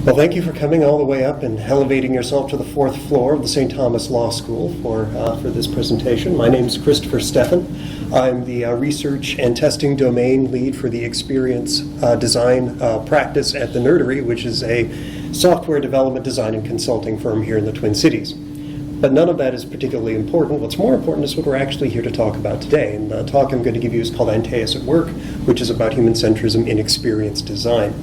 Well, thank you for coming all the way up and elevating yourself to the 4th floor of the St. Thomas Law School for this presentation. My name is Christopher Stephan. I'm the research and testing domain lead for the experience design practice at The Nerdery, which is a software development design and consulting firm here in the Twin Cities. But none of that is particularly important. What's more important is what we're actually here to talk about today. And the talk I'm going to give you is called Antaeus at Work, which is about human centrism in experience design.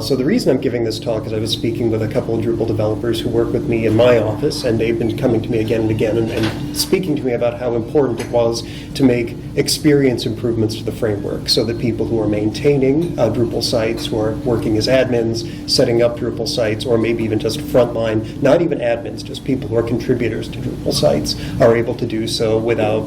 So the reason I'm giving this talk is I was speaking with a couple of Drupal developers who work with me in my office, and they've been coming to me again and again and speaking to me about how important it was to make experience improvements to the framework so that people who are maintaining Drupal sites, who are working as admins, setting up Drupal sites, or maybe even just frontline, not even admins, just people who are contributors to Drupal sites, are able to do so without,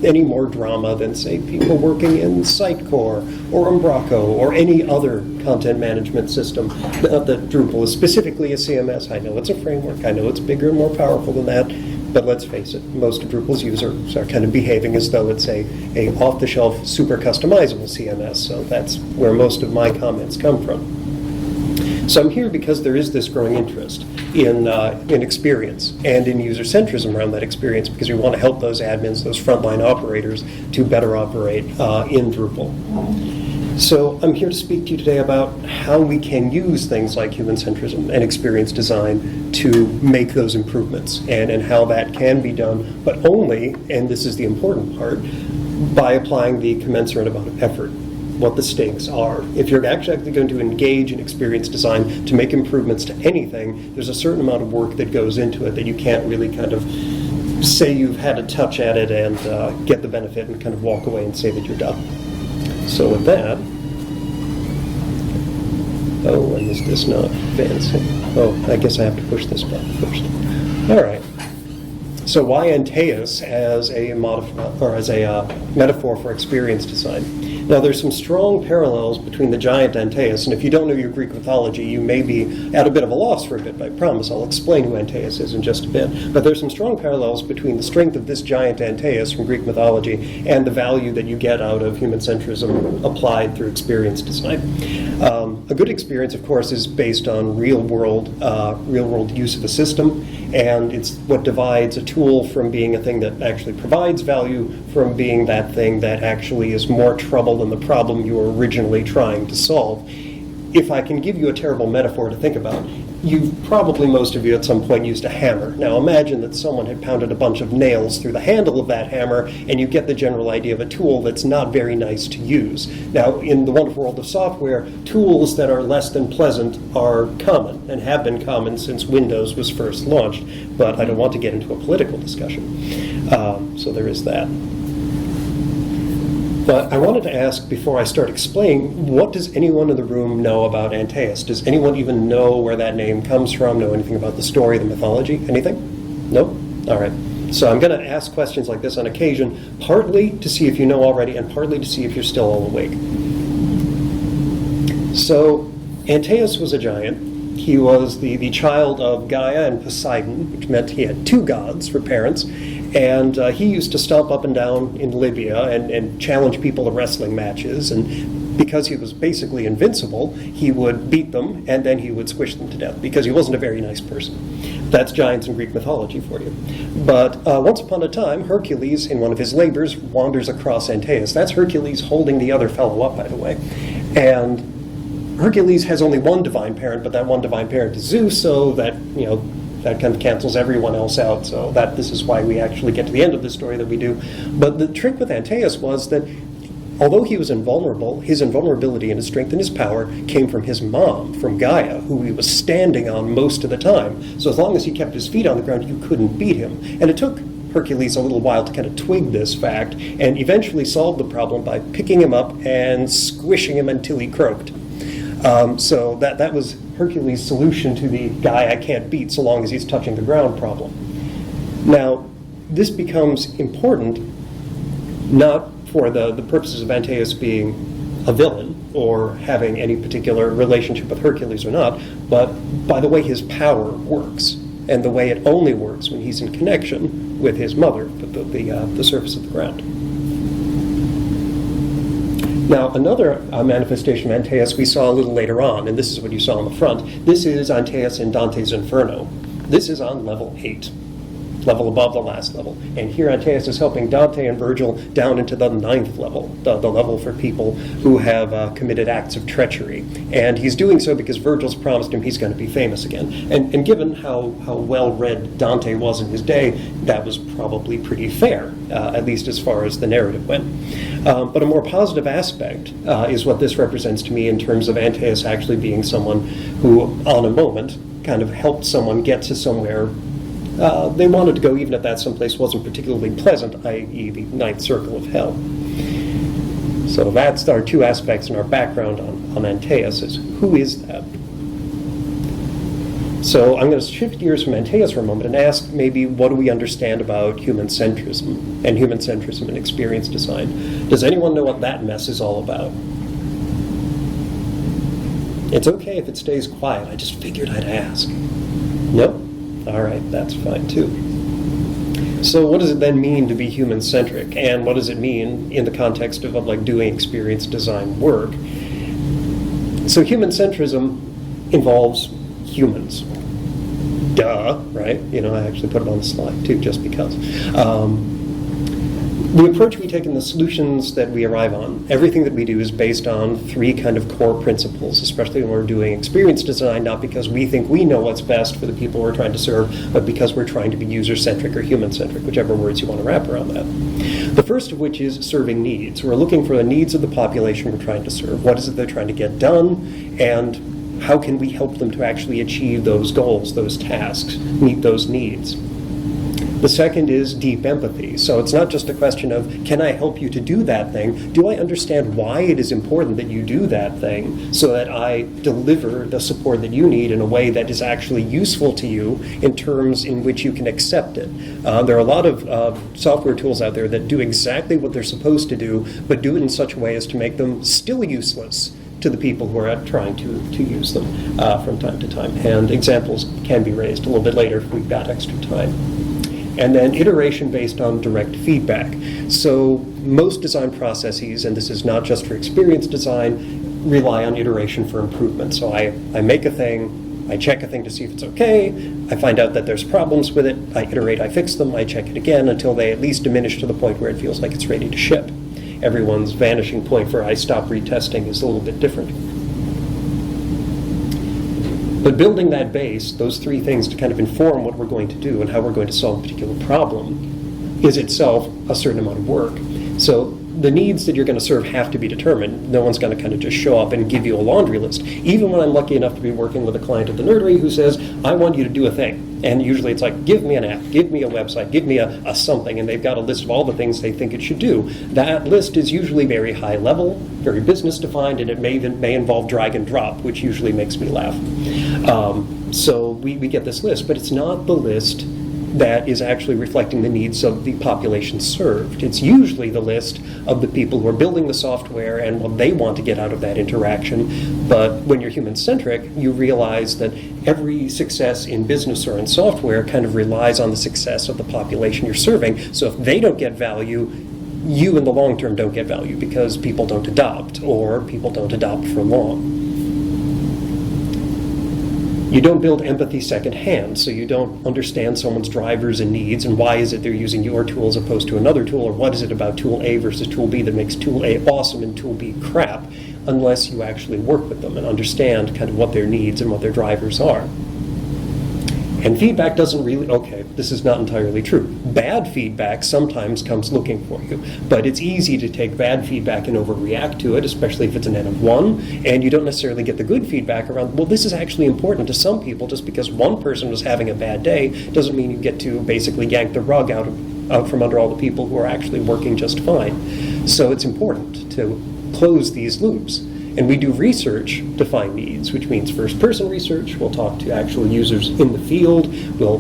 any more drama than, say, people working in Sitecore or Umbraco or any other content management system. Not that Drupal is specifically a CMS. I know it's a framework. I know it's bigger and more powerful than that. But let's face it, most of Drupal's users are kind of behaving as though it's a off-the-shelf, super customizable CMS. So that's where most of my comments come from. So I'm here because there is this growing interest in experience and in user centrism around that experience, because we want to help those admins, those frontline operators, to better operate in Drupal. So I'm here to speak to you today about how we can use things like human centrism and experience design to make those improvements, and how that can be done, but only, and this is the important part, by applying the commensurate amount of effort, what the stakes are. If you're actually going to engage in experience design to make improvements to anything, there's a certain amount of work that goes into it that you can't really kind of say you've had a touch at it and get the benefit and kind of walk away and say that you're done. So with that, and is this not advancing? Oh, I guess I have to push this button first. All right. So why Antaeus as a metaphor for experience design? Now, there's some strong parallels between the giant Antaeus, and if you don't know your Greek mythology, you may be at a bit of a loss for a bit, I promise. I'll explain who Antaeus is in just a bit. But there's some strong parallels between the strength of this giant Antaeus from Greek mythology and the value that you get out of human centrism applied through experience design. A good experience, of course, is based on real-world use of a system, and it's what divides a tool from being a thing that actually provides value from being that thing that actually is more trouble than the problem you were originally trying to solve. If I can give you a terrible metaphor to think about, most of you at some point used a hammer. Now imagine that someone had pounded a bunch of nails through the handle of that hammer, and you get the general idea of a tool that's not very nice to use. Now, in the wonderful world of software, tools that are less than pleasant are common, and have been common since Windows was first launched, but I don't want to get into a political discussion. So there is that. But I wanted to ask, before I start explaining, what does anyone in the room know about Antaeus? Does anyone even know where that name comes from, know anything about the story, the mythology? Anything? Nope? All right. So I'm going to ask questions like this on occasion, partly to see if you know already, and partly to see if you're still all awake. So Antaeus was a giant. He was the child of Gaia and Poseidon, which meant he had two gods for parents. And he used to stomp up and down in Libya and challenge people to wrestling matches. And because he was basically invincible, he would beat them and then he would squish them to death because he wasn't a very nice person. That's giants in Greek mythology for you. But once upon a time, Hercules, in one of his labors, wanders across Antaeus. That's Hercules holding the other fellow up, by the way. And Hercules has only one divine parent, but that one divine parent is Zeus, so that, that kind of cancels everyone else out, so this is why we actually get to the end of the story that we do. But the trick with Antaeus was that although he was invulnerable, his invulnerability and his strength and his power came from his mom, from Gaia, who he was standing on most of the time. So as long as he kept his feet on the ground, you couldn't beat him. And it took Hercules a little while to kind of twig this fact, and eventually solve the problem by picking him up and squishing him until he croaked. So that was Hercules' solution to the guy I can't beat so long as he's touching the ground problem. Now, this becomes important not for the purposes of Antaeus being a villain or having any particular relationship with Hercules or not, but by the way his power works, and the way it only works when he's in connection with his mother, the surface of the ground. Now, another manifestation of Antaeus we saw a little later on, and this is what you saw on the front. This is Antaeus in Dante's Inferno. This is on level 8, level above the last level. And here Antaeus is helping Dante and Virgil down into the 9th level, the level for people who have committed acts of treachery. And he's doing so because Virgil's promised him he's going to be famous again. And given how well-read Dante was in his day, that was probably pretty fair, at least as far as the narrative went. But a more positive aspect is what this represents to me in terms of Antaeus actually being someone who, on a moment, kind of helped someone get to somewhere they wanted to go, even if that someplace wasn't particularly pleasant, i.e. the 9th circle of hell. So that's our two aspects in our background on Antaeus, is who is that? So I'm going to shift gears from Antaeus for a moment and ask maybe what do we understand about human centrism and human centrism in experience design. Does anyone know what that mess is all about? It's okay if it stays quiet. I just figured I'd ask. No? All right, that's fine too. So what does it then mean to be human-centric? And what does it mean in the context of like doing experience design work? So human centrism involves humans. Duh, right? You know, I actually put it on the slide too, just because. The approach we take and the solutions that we arrive on, everything that we do is based on 3 kind of core principles, especially when we're doing experience design, not because we think we know what's best for the people we're trying to serve, but because we're trying to be user-centric or human-centric, whichever words you want to wrap around that. The first of which is serving needs. We're looking for the needs of the population we're trying to serve. What is it they're trying to get done, and how can we help them to actually achieve those goals, those tasks, meet those needs? The second is deep empathy. So it's not just a question of, can I help you to do that thing? Do I understand why it is important that you do that thing so that I deliver the support that you need in a way that is actually useful to you in terms in which you can accept it? There are a lot of software tools out there that do exactly what they're supposed to do, but do it in such a way as to make them still useless to the people who are trying to use them from time to time. And examples can be raised a little bit later if we've got extra time. And then iteration based on direct feedback. So most design processes, and this is not just for experience design, rely on iteration for improvement. So I make a thing, I check a thing to see if it's okay, I find out that there's problems with it, I iterate, I fix them, I check it again until they at least diminish to the point where it feels like it's ready to ship. Everyone's vanishing point for I stop retesting is a little bit different. But building that base, those 3 things to kind of inform what we're going to do and how we're going to solve a particular problem, is itself a certain amount of work. So the needs that you're going to serve have to be determined. No one's going to kind of just show up and give you a laundry list. Even when I'm lucky enough to be working with a client at the Nerdery who says, I want you to do a thing. And usually it's like, give me an app, give me a website, give me a something, and they've got a list of all the things they think it should do. That list is usually very high level, very business defined, and it may involve drag and drop, which usually makes me laugh. So we get this list, but it's not the list that is actually reflecting the needs of the population served. It's usually the list of the people who are building the software and what they want to get out of that interaction. But when you're human-centric, you realize that every success in business or in software kind of relies on the success of the population you're serving. So if they don't get value, you in the long term don't get value because people don't adopt, or people don't adopt for long. You don't build empathy secondhand, so you don't understand someone's drivers and needs and why is it they're using your tool as opposed to another tool, or what is it about tool A versus tool B that makes tool A awesome and tool B crap, unless you actually work with them and understand kind of what their needs and what their drivers are. And feedback doesn't really, okay, this is not entirely true. Bad feedback sometimes comes looking for you, but it's easy to take bad feedback and overreact to it, especially if it's an N of 1, and you don't necessarily get the good feedback around, well, this is actually important to some people. Just because one person was having a bad day doesn't mean you get to basically yank the rug out from under all the people who are actually working just fine. So it's important to close these loops. And we do research to find needs, which means first-person research. We'll talk to actual users in the field. We'll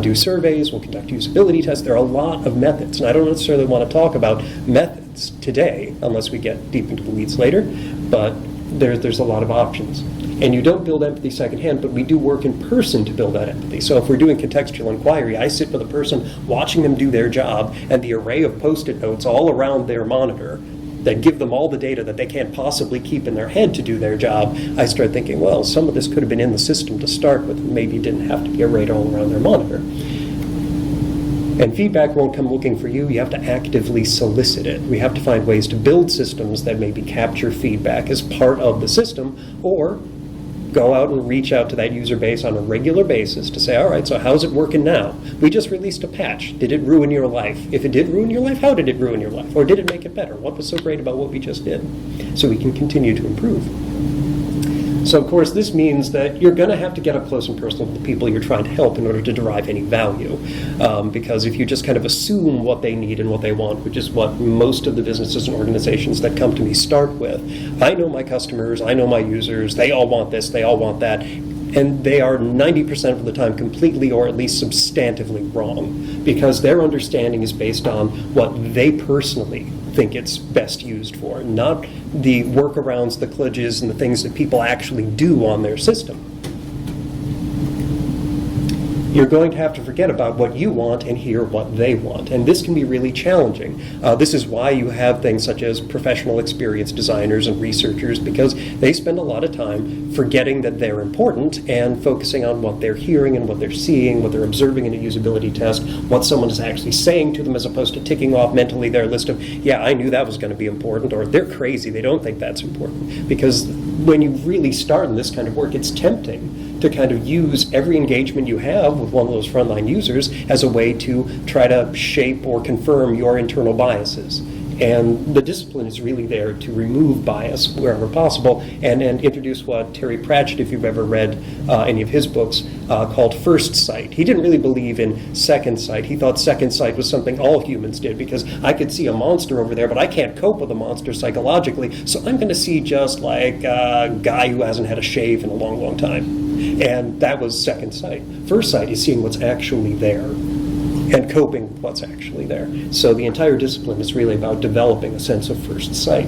do surveys. We'll conduct usability tests. There are a lot of methods, and I don't necessarily want to talk about methods today, unless we get deep into the weeds later, but there's a lot of options. And you don't build empathy secondhand, but we do work in person to build that empathy. So if we're doing contextual inquiry, I sit with a person watching them do their job, and the array of Post-it notes all around their monitor that give them all the data that they can't possibly keep in their head to do their job, I start thinking, well, some of this could have been in the system to start with, and maybe it didn't have to be arrayed all around their monitor. And feedback won't come looking for you. You have to actively solicit it. We have to find ways to build systems that maybe capture feedback as part of the system, or go out and reach out to that user base on a regular basis to say, all right, so how's it working now? We just released a patch. Did it ruin your life? If it did ruin your life, how did it ruin your life? Or did it make it better? What was so great about what we just did? So we can continue to improve. So, of course, this means that you're going to have to get up close and personal with the people you're trying to help in order to derive any value. Because if you just kind of assume what they need and what they want, which is what most of the businesses and organizations that come to me start with, I know my customers, I know my users, they all want this, they all want that, and they are 90% of the time completely or at least substantively wrong, because their understanding is based on what they personally think it's best used for, not the workarounds, the kludges, and the things that people actually do on their system. You're going to have to forget about what you want and hear what they want. And this can be really challenging. This is why you have things such as professional experience designers and researchers, because they spend a lot of time forgetting that they're important and focusing on what they're hearing and what they're seeing, what they're observing in a usability test, what someone is actually saying to them, as opposed to ticking off mentally their list of, yeah, I knew that was going to be important, or they're crazy, they don't think that's important. Because when you really start in this kind of work, it's tempting to kind of use every engagement you have with one of those frontline users as a way to try to shape or confirm your internal biases. And the discipline is really there to remove bias wherever possible and introduce what Terry Pratchett, if you've ever read any of his books, called first sight. He didn't really believe in second sight. He thought second sight was something all humans did, because I could see a monster over there, but I can't cope with a monster psychologically, so I'm going to see just like a guy who hasn't had a shave in a long, long time. And that was second sight. First sight is seeing what's actually there and coping with what's actually there. So the entire discipline is really about developing a sense of first sight.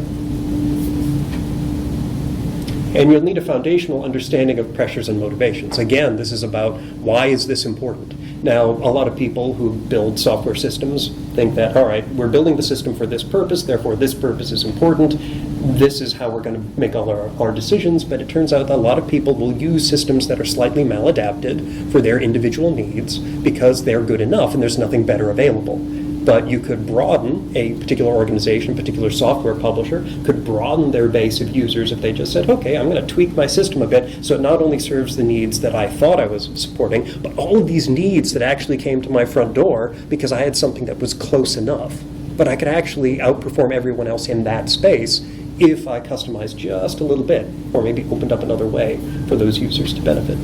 And you'll need a foundational understanding of pressures and motivations. Again, this is about why is this important? Now, a lot of people who build software systems think that, all right, we're building the system for this purpose, therefore this purpose is important. This is how we're going to make all our decisions, but it turns out that a lot of people will use systems that are slightly maladapted for their individual needs because they're good enough and there's nothing better available. But you could broaden a particular organization, a particular software publisher, could broaden their base of users if they just said, okay, I'm going to tweak my system a bit so it not only serves the needs that I thought I was supporting, but all of these needs that actually came to my front door because I had something that was close enough. But I could actually outperform everyone else in that space if I customized just a little bit, or maybe opened up another way for those users to benefit.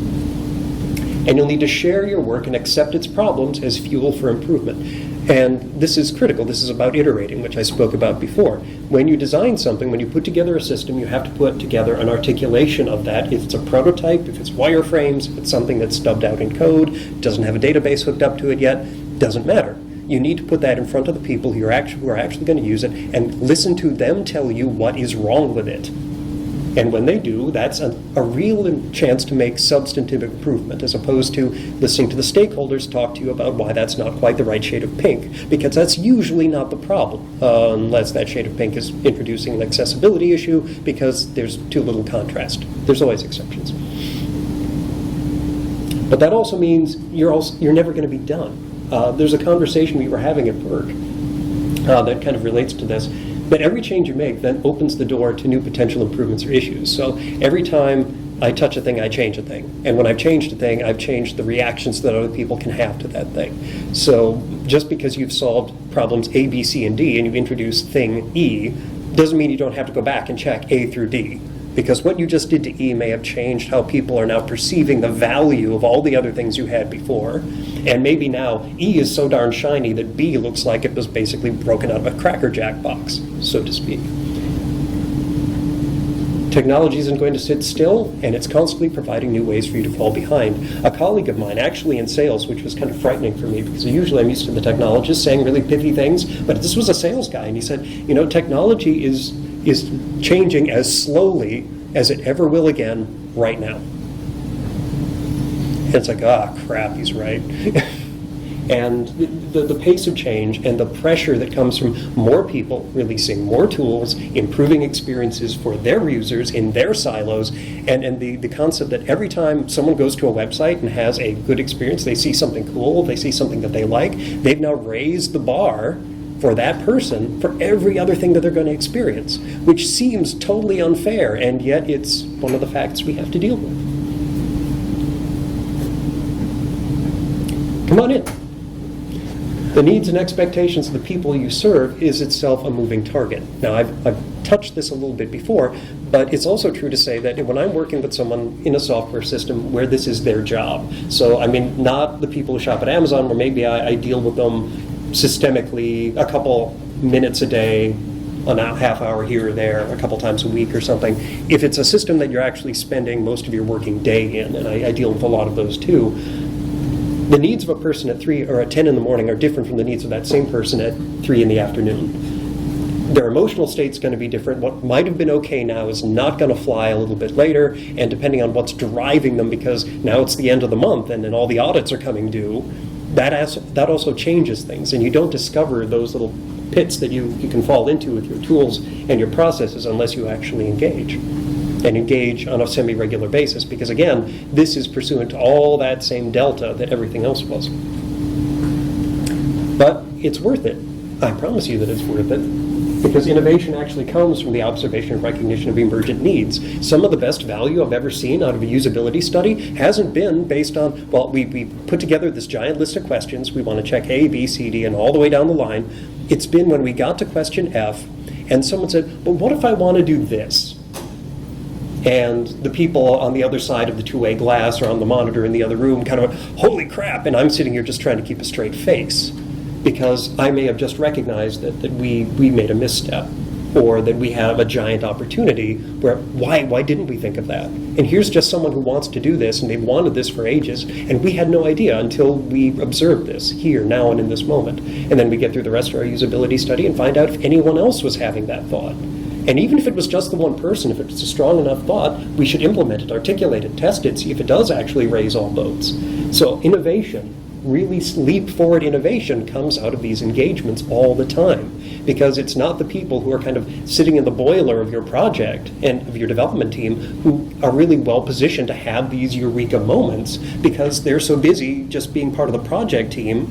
And you'll need to share your work and accept its problems as fuel for improvement. And this is critical. This is about iterating, which I spoke about before. When you design something, when you put together a system, you have to put together an articulation of that. If it's a prototype, if it's wireframes, if it's something that's stubbed out in code, doesn't have a database hooked up to it yet, doesn't matter. You need to put that in front of the people who are actually going to use it and listen to them tell you what is wrong with it. And when they do, that's a real chance to make substantive improvement, as opposed to listening to the stakeholders talk to you about why that's not quite the right shade of pink, because that's usually not the problem, unless that shade of pink is introducing an accessibility issue because there's too little contrast. There's always exceptions. But that also means you're never going to be done. There's a conversation we were having at work that kind of relates to this. But every change you make then opens the door to new potential improvements or issues. So every time I touch a thing, I change a thing. And when I've changed a thing, I've changed the reactions that other people can have to that thing. So just because you've solved problems A, B, C, and D, and you introduce thing E, doesn't mean you don't have to go back and check A through D. Because what you just did to E may have changed how people are now perceiving the value of all the other things you had before. And maybe now E is so darn shiny that B looks like it was basically broken out of a Cracker Jack box, so to speak. Technology isn't going to sit still, and it's constantly providing new ways for you to fall behind. A colleague of mine, actually in sales, which was kind of frightening for me, because usually I'm used to the technologists saying really pithy things, but this was a sales guy, and he said, technology is changing as slowly as it ever will again right now. And it's like, crap, he's right. And the pace of change and the pressure that comes from more people releasing more tools, improving experiences for their users in their silos, and the concept that every time someone goes to a website and has a good experience, they see something cool, they see something that they like, they've now raised the bar for that person for every other thing that they're going to experience, which seems totally unfair, and yet it's one of the facts we have to deal with. Come on in. The needs and expectations of the people you serve is itself a moving target. Now, I've touched this a little bit before, but it's also true to say that when I'm working with someone in a software system where this is their job, so I mean, not the people who shop at Amazon, where maybe I deal with them systemically a couple minutes a day, a half hour here or there, a couple times a week or something. If it's a system that you're actually spending most of your working day in, and I deal with a lot of those too, the needs of a person at 3 or at 10 in the morning are different from the needs of that same person at 3 in the afternoon. Their emotional state's going to be different. What might have been okay now is not going to fly a little bit later, and depending on what's driving them, because now it's the end of the month and then all the audits are coming due, that also changes things, and you don't discover those little pits that you can fall into with your tools and your processes unless you actually engage on a semi-regular basis, because again, this is pursuant to all that same delta that everything else was. But it's worth it. I promise you that it's worth it. Because innovation actually comes from the observation and recognition of emergent needs. Some of the best value I've ever seen out of a usability study hasn't been based on, well, we put together this giant list of questions. We want to check A, B, C, D, and all the way down the line. It's been when we got to question F, and someone said, well, what if I want to do this? And the people on the other side of the two-way glass or on the monitor in the other room kind of went, holy crap, and I'm sitting here just trying to keep a straight face, because I may have just recognized that we made a misstep, or that we have a giant opportunity where, why didn't we think of that? And here's just someone who wants to do this, and they've wanted this for ages, and we had no idea until we observed this here, now, and in this moment. And then we get through the rest of our usability study and find out if anyone else was having that thought. And even if it was just the one person, if it's a strong enough thought, we should implement it, articulate it, test it, see if it does actually raise all boats. So innovation, really leap forward innovation, comes out of these engagements all the time, because it's not the people who are kind of sitting in the boiler of your project and of your development team who are really well positioned to have these eureka moments, because they're so busy just being part of the project team,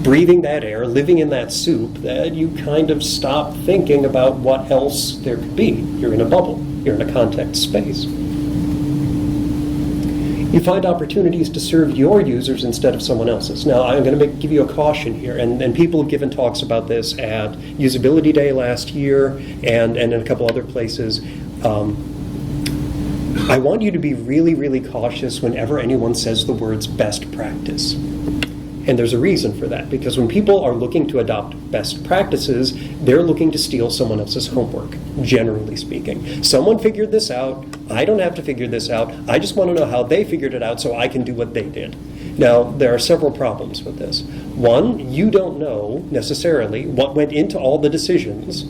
breathing that air, living in that soup, that you kind of stop thinking about what else there could be. You're in a bubble. You're in a context space. You find opportunities to serve your users instead of someone else's. Now, I'm going to give you a caution here, and people have given talks about this at Usability Day last year and in a couple other places. I want you to be really, really cautious whenever anyone says the words best practice. And there's a reason for that, because when people are looking to adopt best practices, they're looking to steal someone else's homework, generally speaking. Someone figured this out. I don't have to figure this out. I just want to know how they figured it out so I can do what they did. Now, there are several problems with this. One, you don't know necessarily what went into all the decisions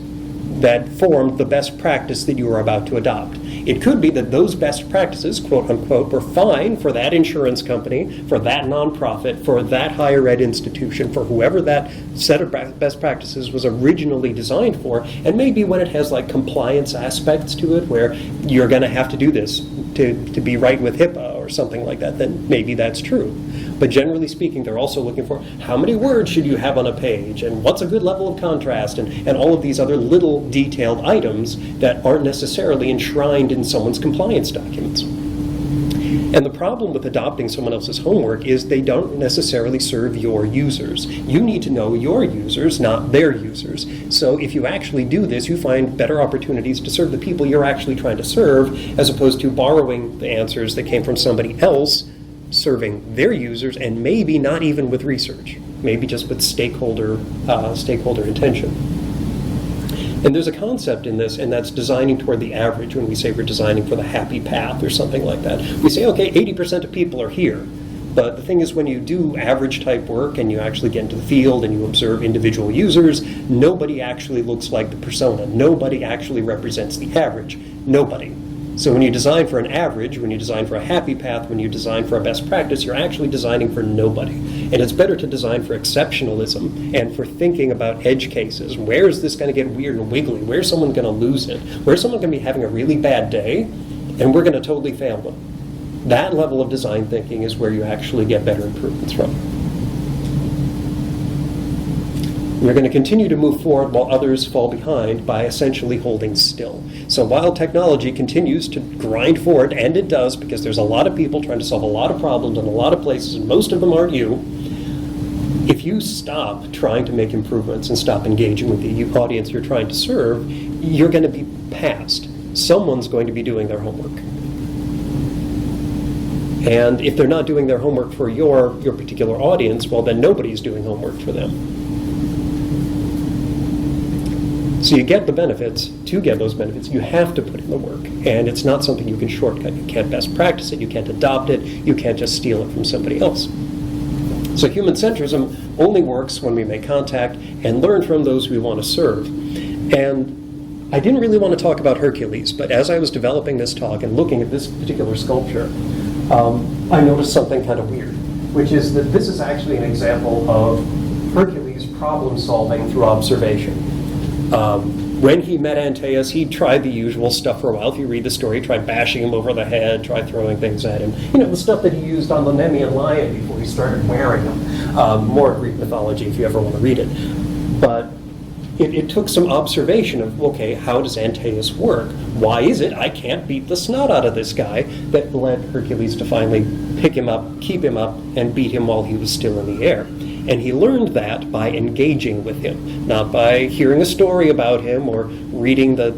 that formed the best practice that you are about to adopt. It could be that those best practices, quote unquote, were fine for that insurance company, for that nonprofit, for that higher ed institution, for whoever that set of best practices was originally designed for. And maybe when it has like compliance aspects to it, where you're going to have to do this to be right with HIPAA or something like that, then maybe that's true. But generally speaking, they're also looking for how many words should you have on a page, and what's a good level of contrast, and all of these other little detailed items that aren't necessarily enshrined in someone's compliance documents. And the problem with adopting someone else's homework is they don't necessarily serve your users. You need to know your users, not their users. So if you actually do this, you find better opportunities to serve the people you're actually trying to serve, as opposed to borrowing the answers that came from somebody else, serving their users, and maybe not even with research, maybe just with stakeholder intention. And there's a concept in this, and that's designing toward the average. When we say we're designing for the happy path or something like that, we say, okay, 80% of people are here. But the thing is, when you do average type work and you actually get into the field and you observe individual users, nobody actually looks like the persona. Nobody actually represents the average. Nobody. So when you design for an average, when you design for a happy path, when you design for a best practice, you're actually designing for nobody. And it's better to design for exceptionalism and for thinking about edge cases. Where is this going to get weird and wiggly? Where's someone going to lose it? Where's someone going to be having a really bad day and we're going to totally fail them? That level of design thinking is where you actually get better improvements from. We're going to continue to move forward while others fall behind by essentially holding still. So while technology continues to grind forward, and it does because there's a lot of people trying to solve a lot of problems in a lot of places, and most of them aren't you, if you stop trying to make improvements and stop engaging with the audience you're trying to serve, you're going to be passed. Someone's going to be doing their homework. And if they're not doing their homework for your particular audience, well, then nobody's doing homework for them. So you get the benefits. To get those benefits, you have to put in the work. And it's not something you can shortcut. You can't best practice it. You can't adopt it. You can't just steal it from somebody else. So human centrism only works when we make contact and learn from those we want to serve. And I didn't really want to talk about Hercules, but as I was developing this talk and looking at this particular sculpture, I noticed something kind of weird, which is that this is actually an example of Hercules problem solving through observation. When he met Antaeus, he tried the usual stuff for a while. If you read the story, he tried bashing him over the head, tried throwing things at him. You know, the stuff that he used on the Nemean lion before he started wearing them. More Greek mythology if you ever want to read it. But it took some observation of, okay, how does Antaeus work? Why is it I can't beat the snot out of this guy? That led Hercules to finally pick him up, keep him up, and beat him while he was still in the air. And he learned that by engaging with him, not by hearing a story about him or reading the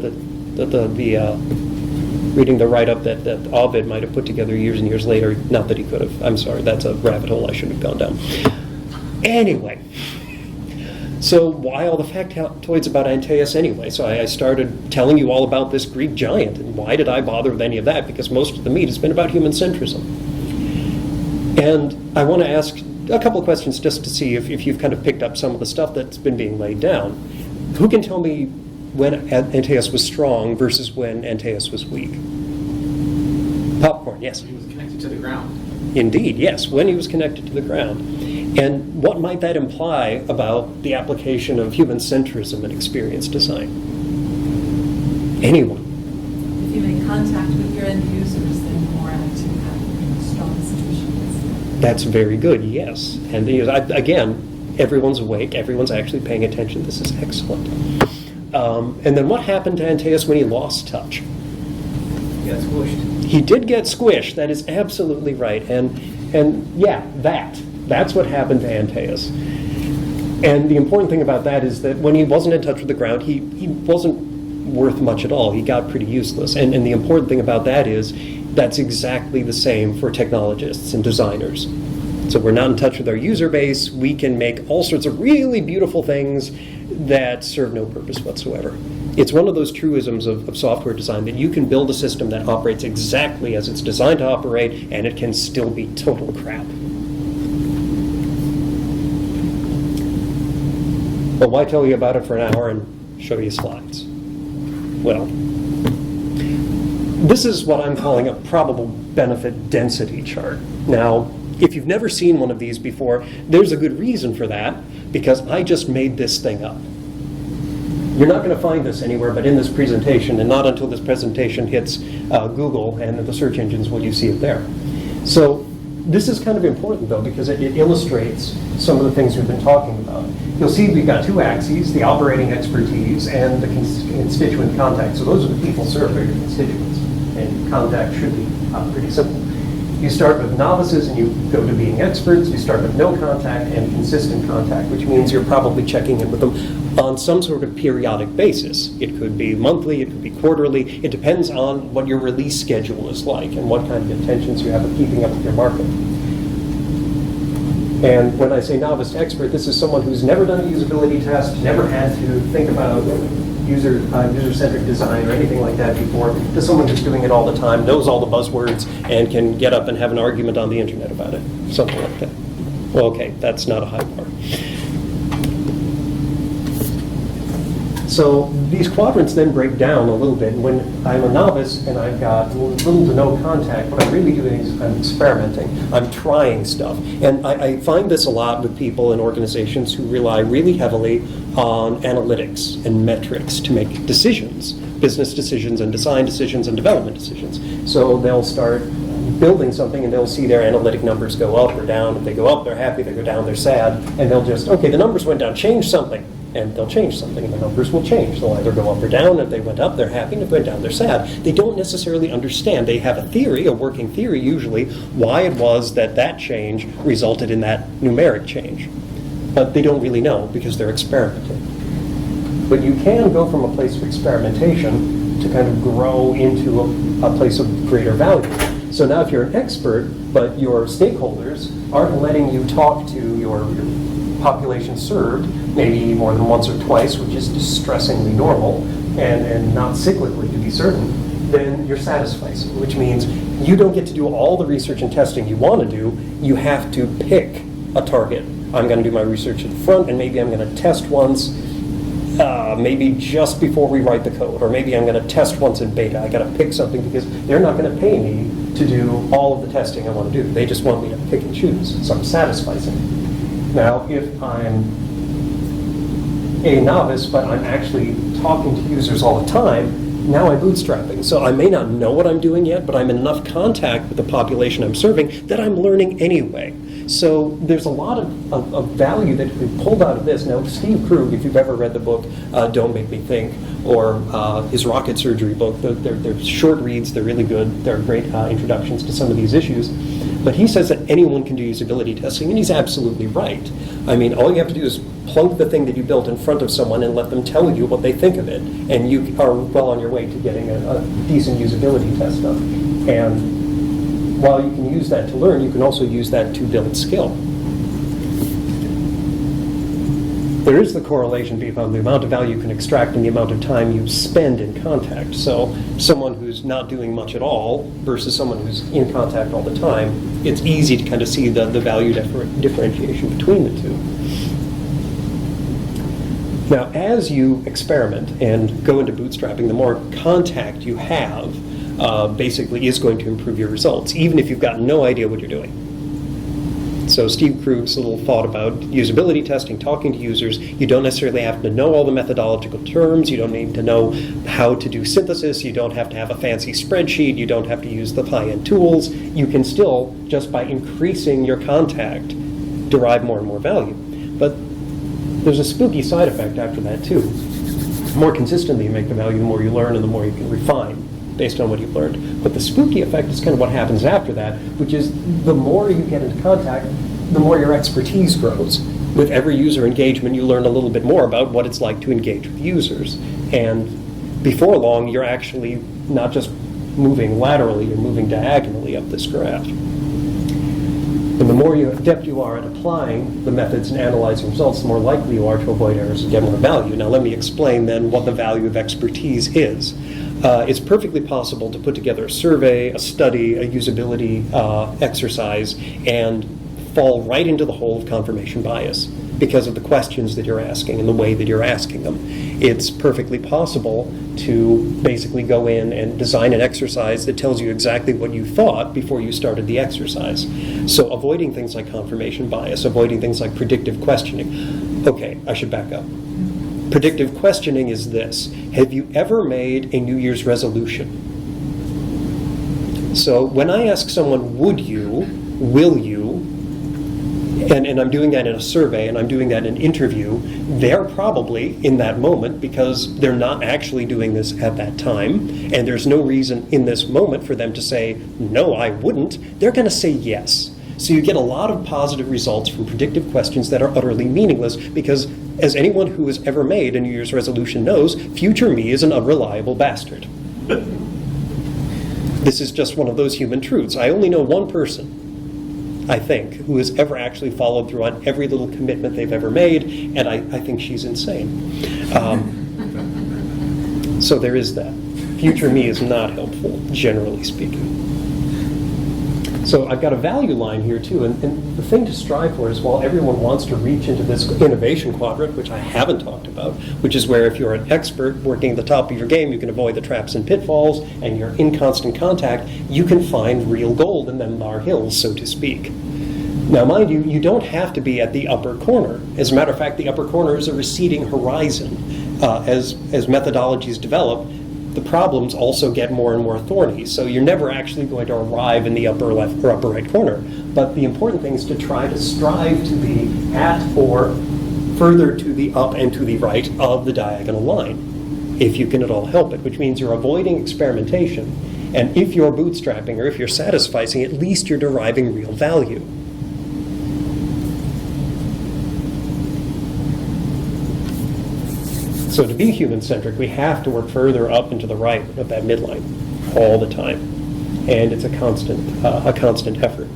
write-up that Ovid might have put together years and years later. Not that he could have. I'm sorry, that's a rabbit hole I shouldn't have gone down. Anyway, so why all the factoids about Antaeus anyway? So I started telling you all about this Greek giant, and why did I bother with any of that? Because most of the meat has been about human centrism. And I want to ask a couple of questions just to see if you've kind of picked up some of the stuff that's been being laid down. Who can tell me when Antaeus was strong versus when Antaeus was weak? Popcorn, yes. He was connected to the ground. Indeed, yes, when he was connected to the ground. And what might that imply about the application of human centrism in experience design? Anyone? If you make contact with your end users, then you're more apt to have strong institutions. That's very good, yes. And again, everyone's awake, everyone's actually paying attention. This is excellent. And then what happened to Antaeus when he lost touch? He got squished. He did get squished, that is absolutely right. And yeah, that's what happened to Antaeus. And the important thing about that is that when he wasn't in touch with the ground, he wasn't worth much at all. He got pretty useless. And the important thing about that is that's exactly the same for technologists and designers. So we're not in touch with our user base. We can make all sorts of really beautiful things that serve no purpose whatsoever. It's one of those truisms of software design that you can build a system that operates exactly as it's designed to operate, and it can still be total crap. But why tell you about it for an hour and show you slides? Well, this is what I'm calling a probable benefit density chart. Now, if you've never seen one of these before, there's a good reason for that, because I just made this thing up. You're not going to find this anywhere but in this presentation, and not until this presentation hits Google and the search engines will you see it there. So this is kind of important, though, because it illustrates some of the things we've been talking about. You'll see we've got two axes, the operating expertise and the constituent contact. So those are the people served, are your constituents. And contact should be pretty simple. You start with novices and you go to being experts. You start with no contact and consistent contact, which means you're probably checking in with them on some sort of periodic basis. It could be monthly, it could be quarterly. It depends on what your release schedule is like and what kind of intentions you have of keeping up with your market. And when I say novice to expert, this is someone who's never done a usability test, never had to think about user-centric design or anything like that before, to someone who's doing it all the time, knows all the buzzwords, and can get up and have an argument on the internet about it. Something like that. Well, okay, that's not a high bar. So these quadrants then break down a little bit. When I'm a novice and I've got little to no contact, what I'm really doing is I'm experimenting. I'm trying stuff. And I find this a lot with people in organizations who rely really heavily on analytics and metrics to make decisions, business decisions and design decisions and development decisions. So they'll start building something and they'll see their analytic numbers go up or down. If they go up, they're happy. They go down, they're sad. And they'll just, okay, the numbers went down, change something. And they'll change something, and the numbers will change. They'll either go up or down. If they went up, they're happy. And if they went down, they're sad. They don't necessarily understand. They have a theory, a working theory usually, why it was that that change resulted in that numeric change. But they don't really know because they're experimenting. But you can go from a place of experimentation to kind of grow into a place of greater value. So now if you're an expert, but your stakeholders aren't letting you talk to your population served, maybe more than once or twice, which is distressingly normal, and not cyclically to be certain, then you're satisficing, which means you don't get to do all the research and testing you want to do. You have to pick a target. I'm going to do my research at the front, and maybe I'm going to test once, maybe just before we write the code, or maybe I'm going to test once in beta. I got to pick something because they're not going to pay me to do all of the testing I want to do. They just want me to pick and choose, so I'm satisficing. Now, if I'm a novice, but I'm actually talking to users all the time, now I'm bootstrapping. So I may not know what I'm doing yet, but I'm in enough contact with the population I'm serving that I'm learning anyway. So there's a lot of value that can be pulled out of this. Now, Steve Krug, if you've ever read the book Don't Make Me Think, or his rocket surgery book, they're short reads, they're really good, they're great introductions to some of these issues. But he says that anyone can do usability testing, and he's absolutely right. I mean, all you have to do is plunk the thing that you built in front of someone and let them tell you what they think of it, and you are well on your way to getting a decent usability test done. And while you can use that to learn, you can also use that to build skill. There is the correlation between the amount of value you can extract and the amount of time you spend in contact. So someone who's not doing much at all versus someone who's in contact all the time, it's easy to kind of see the value differentiation between the two. Now, as you experiment and go into bootstrapping, the more contact you have basically is going to improve your results, even if you've got no idea what you're doing. So Steve Krug's little thought about usability testing, talking to users, you don't necessarily have to know all the methodological terms, you don't need to know how to do synthesis, you don't have to have a fancy spreadsheet, you don't have to use the high-end tools. You can still, just by increasing your contact, derive more and more value. But there's a spooky side effect after that too. The more consistently you make the value, the more you learn and the more you can refine based on what you've learned. But the spooky effect is kind of what happens after that, which is the more you get into contact, the more your expertise grows. With every user engagement, you learn a little bit more about what it's like to engage with users. And before long, you're actually not just moving laterally, you're moving diagonally up this graph. And the more adept you are at applying the methods and analyzing results, the more likely you are to avoid errors and get more value. Now let me explain then what the value of expertise is. It's perfectly possible to put together a survey, a study, a usability exercise, and fall right into the hole of confirmation bias because of the questions that you're asking and the way that you're asking them. It's perfectly possible to basically go in and design an exercise that tells you exactly what you thought before you started the exercise. So avoiding things like confirmation bias, avoiding things like predictive questioning. Okay, I should back up. Predictive questioning is this. Have you ever made a New Year's resolution? So when I ask someone, would you, will you, and I'm doing that in a survey and I'm doing that in an interview, they're probably in that moment, because they're not actually doing this at that time, and there's no reason in this moment for them to say, no, I wouldn't. They're going to say yes. So you get a lot of positive results from predictive questions that are utterly meaningless, because as anyone who has ever made a New Year's resolution knows, future me is an unreliable bastard. This is just one of those human truths. I only know one person, I think, who has ever actually followed through on every little commitment they've ever made, and I think she's insane. So there is that. Future me is not helpful, generally speaking. So I've got a value line here too, and the thing to strive for is while everyone wants to reach into this innovation quadrant, which I haven't talked about, which is where if you're an expert working at the top of your game, you can avoid the traps and pitfalls, and you're in constant contact, you can find real gold in them bar hills, so to speak. Now, mind you, you don't have to be at the upper corner. As a matter of fact, the upper corner is a receding horizon. As methodologies develop, the problems also get more and more thorny. So you're never actually going to arrive in the upper left or upper right corner. But the important thing is to try to strive to be at or further to the up and to the right of the diagonal line, if you can at all help it, which means you're avoiding experimentation. And if you're bootstrapping or if you're satisficing, at least you're deriving real value. So to be human-centric, we have to work further up and to the right of that midline all the time. And it's a constant effort.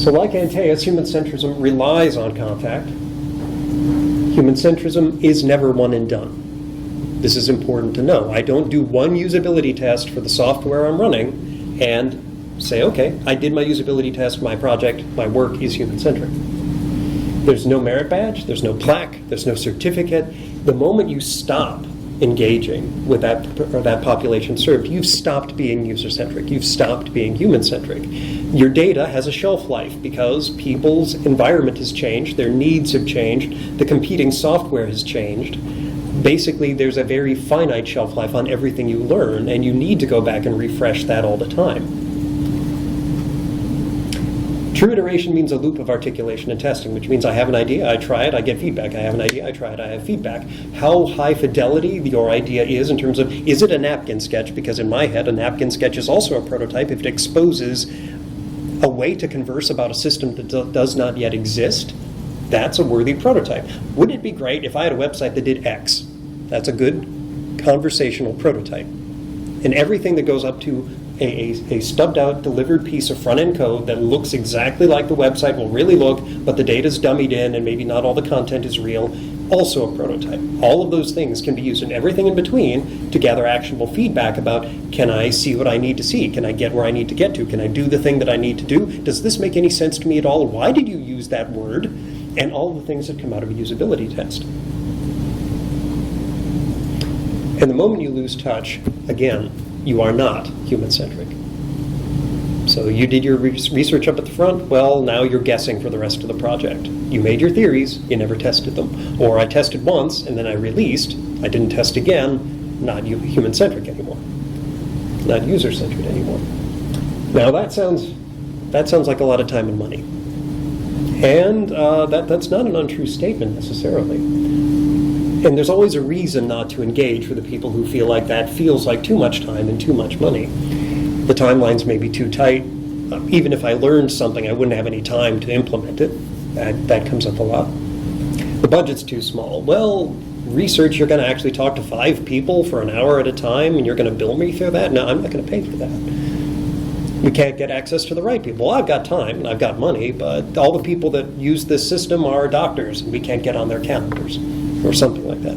So like Antaeus, human centrism relies on contact. Human centrism is never one and done. This is important to know. I don't do one usability test for the software I'm running and say, okay, I did my usability test, my project, my work is human-centric. There's no merit badge, there's no plaque, there's no certificate. The moment you stop engaging with that population served, you've stopped being user-centric, you've stopped being human-centric. Your data has a shelf life because people's environment has changed, their needs have changed, the competing software has changed. Basically, there's a very finite shelf life on everything you learn, and you need to go back and refresh that all the time. True iteration means a loop of articulation and testing, which means I have an idea, I try it, I get feedback. I have an idea, I try it, I have feedback. How high fidelity your idea is in terms of, is it a napkin sketch? Because in my head, a napkin sketch is also a prototype if it exposes a way to converse about a system that does not yet exist. That's a worthy prototype. Wouldn't it be great if I had a website that did X? That's a good conversational prototype. And everything that goes up to a stubbed out, delivered piece of front-end code that looks exactly like the website will really look, but the data's dummied in and maybe not all the content is real, also a prototype. All of those things can be used, and everything in between to gather actionable feedback about, can I see what I need to see? Can I get where I need to get to? Can I do the thing that I need to do? Does this make any sense to me at all? Why did you use that word? And all the things that come out of a usability test. And the moment you lose touch, again, you are not human-centric. So you did your research up at the front, well, now you're guessing for the rest of the project. You made your theories, you never tested them. Or I tested once, and then I released, I didn't test again, not human-centric anymore. Not user-centric anymore. Now that sounds like a lot of time and money. And that's not an untrue statement necessarily. And there's always a reason not to engage for the people who feel like that feels like too much time and too much money. The timelines may be too tight. Even if I learned something, I wouldn't have any time to implement it. That comes up a lot. The budget's too small. Well, research, you're going to actually talk to 5 people for an hour at a time, and you're going to bill me for that? No, I'm not going to pay for that. We can't get access to the right people. Well, I've got time and I've got money, but all the people that use this system are doctors, and we can't get on their calendars. Or something like that.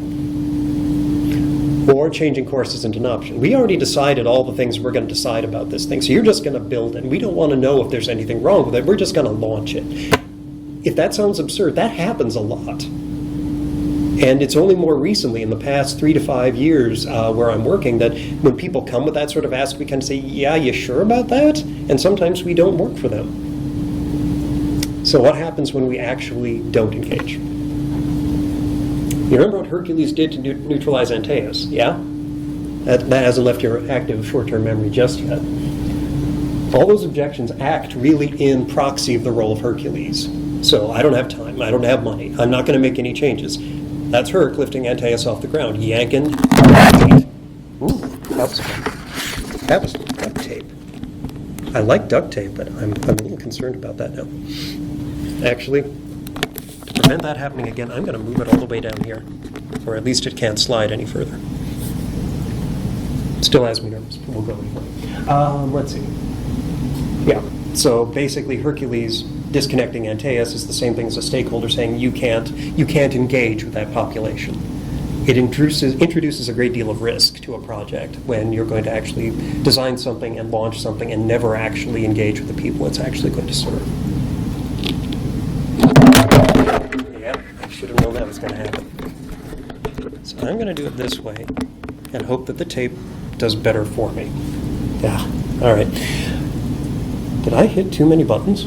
Or changing course isn't an option. We already decided all the things we're going to decide about this thing, so you're just going to build it. We don't want to know if there's anything wrong with it. We're just going to launch it. If that sounds absurd, that happens a lot. And it's only more recently, in the past 3 to 5 years where I'm working, that when people come with that sort of ask, we kind of say, yeah, you sure about that? And sometimes we don't work for them. So what happens when we actually don't engage? You remember what Hercules did to neutralize Antaeus, yeah? That hasn't left your active short-term memory just yet. All those objections act really in proxy of the role of Hercules. So I don't have time, I don't have money, I'm not going to make any changes. That's Herc lifting Antaeus off the ground, yanking. Ooh, that was duct tape. I like duct tape, but I'm a little concerned about that now. Actually, to prevent that happening again, I'm going to move it all the way down here, or at least it can't slide any further. Still has me nervous, but we'll go anyway. Let's see. Yeah, so basically Hercules disconnecting Antaeus is the same thing as a stakeholder saying you can't engage with that population. it introduces a great deal of risk to a project when you're going to actually design something and launch something and never actually engage with the people it's actually going to serve. Yeah, I should have known that was going to happen. So I'm going to do it this way and hope that the tape does better for me. Yeah, all right. Did I hit too many buttons?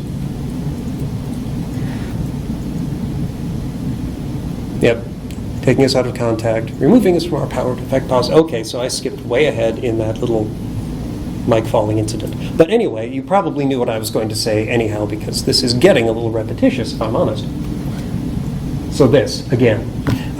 Yep. Taking us out of contact, removing us from our power to effect pause. Okay, so I skipped way ahead in that little mic falling incident. But anyway, you probably knew what I was going to say anyhow, because this is getting a little repetitious, if I'm honest. So this, again,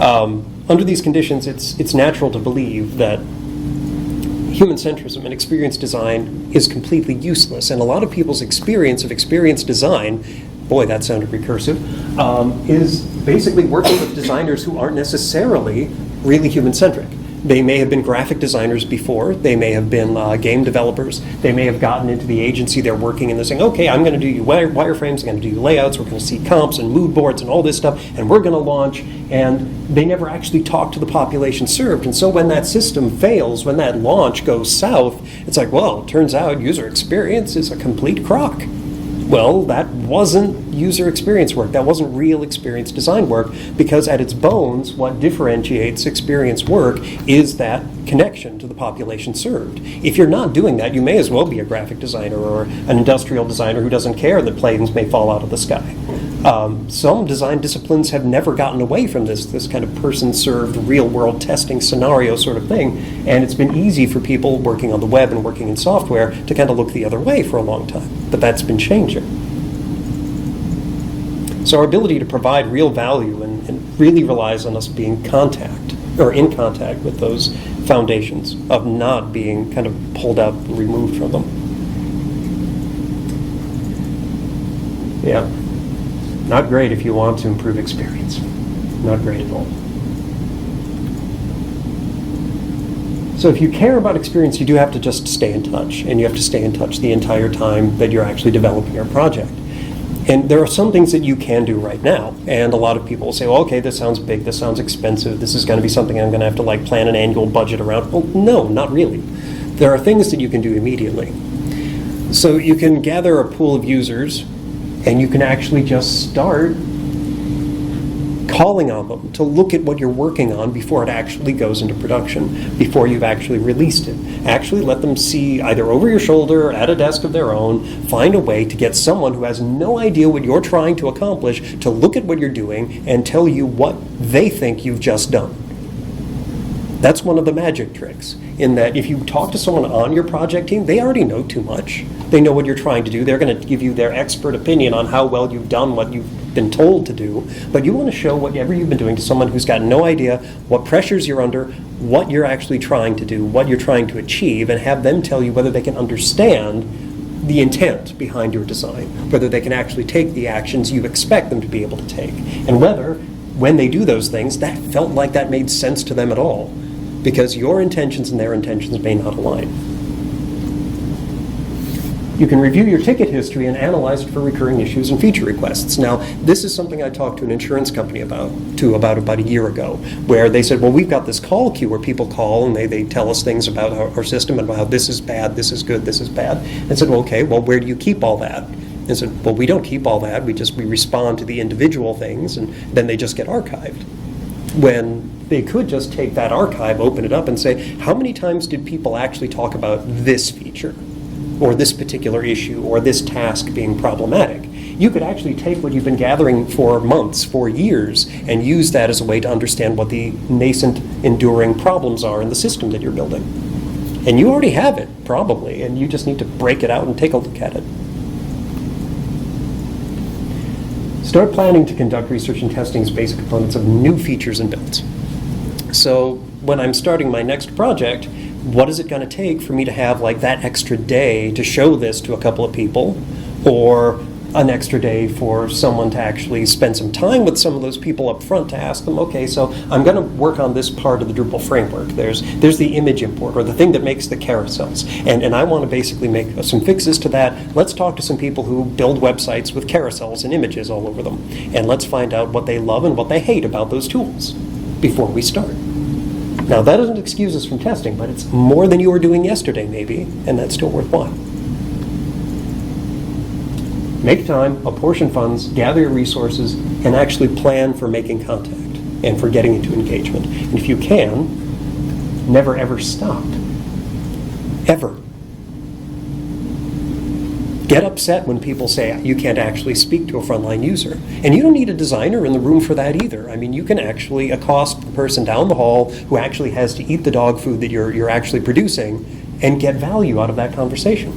under these conditions, it's natural to believe that human centrism and experience design is completely useless. And a lot of people's experience of experience design, boy, that sounded recursive, is basically working with designers who aren't necessarily really human-centric. They may have been graphic designers before. They may have been game developers. They may have gotten into the agency they're working in. They're saying, okay, I'm going to do you wireframes, I'm going to do you layouts, we're going to see comps and mood boards and all this stuff, and we're going to launch. And they never actually talk to the population served. And so when that system fails, when that launch goes south, it's like, well, it turns out user experience is a complete crock. Well, that wasn't user experience work. That wasn't real experience design work, because at its bones, what differentiates experience work is that connection to the population served. If you're not doing that, you may as well be a graphic designer or an industrial designer who doesn't care that planes may fall out of the sky. Some design disciplines have never gotten away from this kind of person-served, real-world testing scenario sort of thing, and it's been easy for people working on the web and working in software to kind of look the other way for a long time. But that's been changing. So our ability to provide real value and really relies on us being in contact with those foundations of not being kind of pulled out and removed from them. Yeah. Not great if you want to improve experience. Not great at all. So if you care about experience, you do have to just stay in touch, and you have to stay in touch the entire time that you're actually developing your project. And there are some things that you can do right now, and a lot of people will say, well, okay, this sounds big, this sounds expensive, this is going to be something I'm going to have to plan an annual budget around. Well, no, not really. There are things that you can do immediately. So you can gather a pool of users, and you can actually just start calling on them to look at what you're working on before it actually goes into production, before you've actually released it. Actually let them see, either over your shoulder or at a desk of their own, find a way to get someone who has no idea what you're trying to accomplish to look at what you're doing and tell you what they think you've just done. That's one of the magic tricks, in that if you talk to someone on your project team, they already know too much. They know what you're trying to do. They're going to give you their expert opinion on how well you've done what you've been told to do. But you want to show whatever you've been doing to someone who's got no idea what pressures you're under, what you're actually trying to do, what you're trying to achieve, and have them tell you whether they can understand the intent behind your design, whether they can actually take the actions you expect them to be able to take, and whether, when they do those things, that felt like that made sense to them at all. Because your intentions and their intentions may not align. You can review your ticket history and analyze it for recurring issues and feature requests. Now, this is something I talked to an insurance company about a year ago, where they said, well, we've got this call queue where people call and they tell us things about our system and about how this is bad, this is good, this is bad. And I said, well, okay, well, where do you keep all that? And said, well, we don't keep all that. We respond to the individual things, and then they just get archived. When they could just take that archive, open it up, and say, how many times did people actually talk about this feature, or this particular issue, or this task being problematic? You could actually take what you've been gathering for months, for years, and use that as a way to understand what the nascent, enduring problems are in the system that you're building. And you already have it, probably, and you just need to break it out and take a look at it. Start planning to conduct research and testing as basic components of new features and builds. So when I'm starting my next project, what is it going to take for me to have that extra day to show this to a couple of people, or an extra day for someone to actually spend some time with some of those people up front to ask them, okay, so I'm going to work on this part of the Drupal framework. There's the image import, or the thing that makes the carousels, and I want to basically make some fixes to that. Let's talk to some people who build websites with carousels and images all over them, and let's find out what they love and what they hate about those tools before we start. Now, that doesn't excuse us from testing, but it's more than you were doing yesterday, maybe, and that's still worthwhile. Make time, apportion funds, gather your resources, and actually plan for making contact and for getting into engagement. And if you can, never ever stop. Ever. Get upset when people say you can't actually speak to a frontline user. And you don't need a designer in the room for that either. I mean, you can actually accost the person down the hall who actually has to eat the dog food that you're actually producing and get value out of that conversation.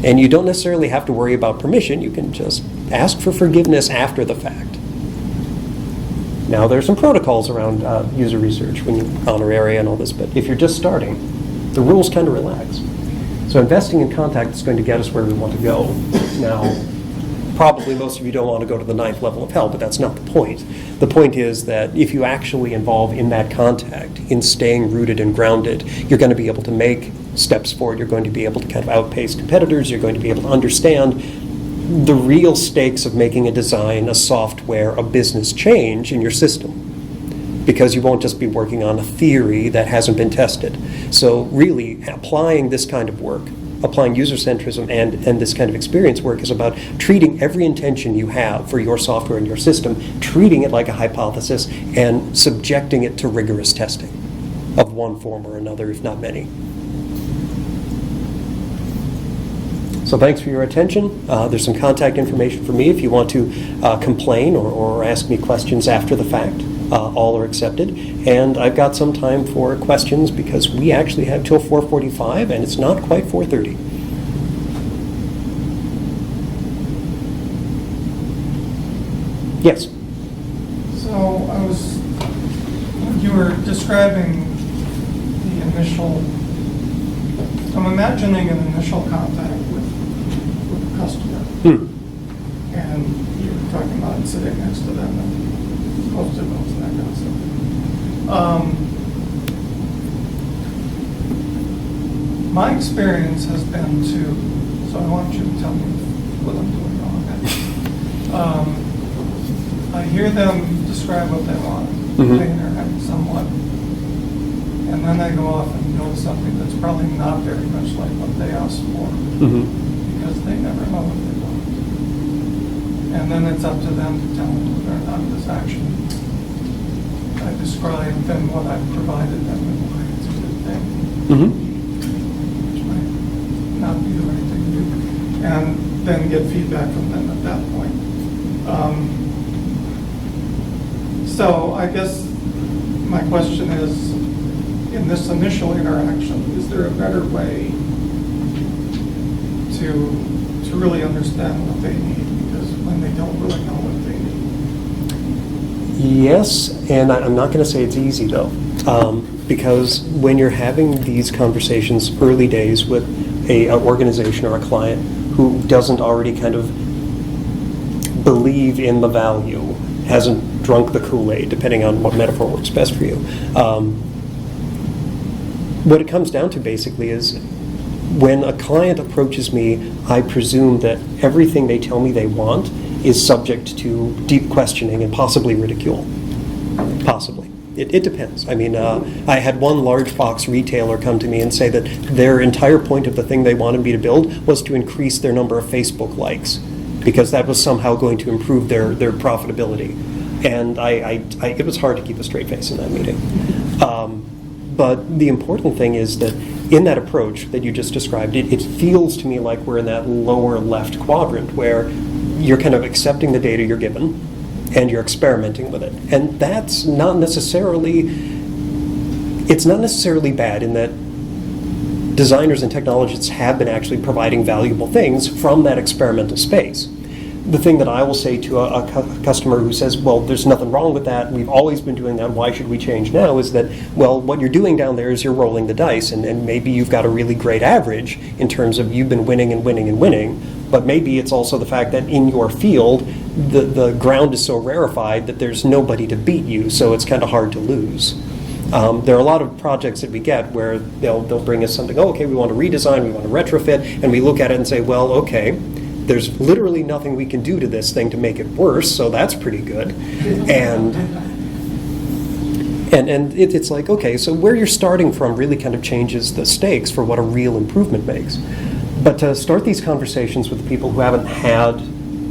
And you don't necessarily have to worry about permission. You can just ask for forgiveness after the fact. Now, there's some protocols around user research, when you honoraria and all this, but if you're just starting, the rules kind of relax. So investing in contact is going to get us where we want to go. Now, probably most of you don't want to go to the 9th level of hell, but that's not the point. The point is that if you actually involve in that contact, in staying rooted and grounded, you're going to be able to make steps forward. You're going to be able to kind of outpace competitors. You're going to be able to understand the real stakes of making a design, a software, a business change in your system. Because you won't just be working on a theory that hasn't been tested. So really, applying this kind of work, applying user centrism and this kind of experience work is about treating every intention you have for your software and your system, treating it like a hypothesis and subjecting it to rigorous testing of one form or another, if not many. So thanks for your attention. There's some contact information for me if you want to complain or ask me questions after the fact. All are accepted. And I've got some time for questions because we actually have till 4:45 and it's not quite 4:30. Yes? So when you were describing the initial, I'm imagining an initial contact with a customer. And you were talking about sitting next to them and Post-it notes and that kind of stuff. My experience has been to, so I want you to tell me what I'm doing wrong. I hear them describe what they want, they interact somewhat, and then they go off and build something that's probably not very much like what they asked for, because they never know what they want. And then it's up to them to tell them whether or not this action I described and what I've provided them and why it's a good thing, which might not be the right thing to do, and then get feedback from them at that point. So I guess my question is, in this initial interaction, is there a better way to really understand what they need? Because when they don't really know what they need. Yes, and I'm not going to say it's easy though, because when you're having these conversations early days with an organization or a client who doesn't already kind of believe in the value, hasn't drunk the Kool-Aid, depending on what metaphor works best for you, what it comes down to basically is when a client approaches me, I presume that everything they tell me they want is subject to deep questioning and possibly ridicule. Possibly. It depends. I mean, I had one large box retailer come to me and say that their entire point of the thing they wanted me to build was to increase their number of Facebook likes, because that was somehow going to improve their profitability. And it was hard to keep a straight face in that meeting. But the important thing is that in that approach that you just described, it feels to me like we're in that lower left quadrant where you're kind of accepting the data you're given and you're experimenting with it. And that's not necessarily, it's not necessarily bad in that designers and technologists have been actually providing valuable things from that experimental space. The thing that I will say to a customer who says, well, there's nothing wrong with that, we've always been doing that, why should we change now, is that, well, what you're doing down there is you're rolling the dice, and maybe you've got a really great average in terms of you've been winning and winning and winning, but maybe it's also the fact that in your field, the ground is so rarefied that there's nobody to beat you, so it's kind of hard to lose. There are a lot of projects that we get where they'll bring us something, oh, okay, we want to redesign, we want to retrofit, and we look at it and say, well, okay, there's literally nothing we can do to this thing to make it worse, so that's pretty good. And it's like, okay, so where you're starting from really kind of changes the stakes for what a real improvement makes. But to start these conversations with people who haven't had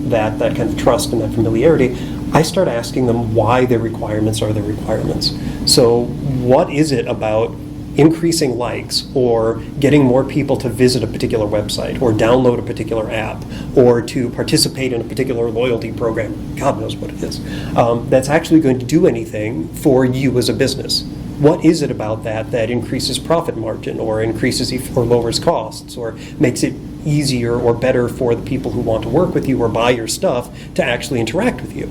that kind of trust and that familiarity, I start asking them why their requirements are their requirements. So what is it about increasing likes or getting more people to visit a particular website or download a particular app or to participate in a particular loyalty program, God knows what it is, that's actually going to do anything for you as a business? What is it about that increases profit margin or increases or lowers costs or makes it easier or better for the people who want to work with you or buy your stuff to actually interact with you?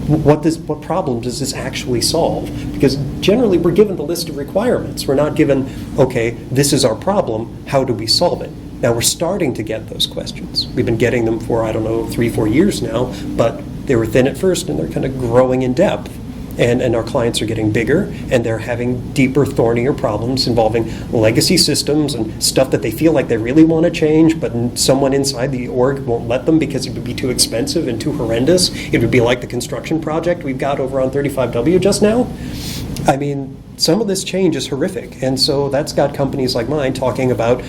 What problem does this actually solve? Because generally we're given the list of requirements. We're not given, okay, this is our problem, how do we solve it? Now we're starting to get those questions. We've been getting them for, 3-4 years now, but they were thin at first and they're kind of growing in depth. And our clients are getting bigger, and they're having deeper, thornier problems involving legacy systems and stuff that they feel like they really want to change, but someone inside the org won't let them because it would be too expensive and too horrendous. It would be like the construction project we've got over on 35W just now. I mean, some of this change is horrific, and so that's got companies like mine talking about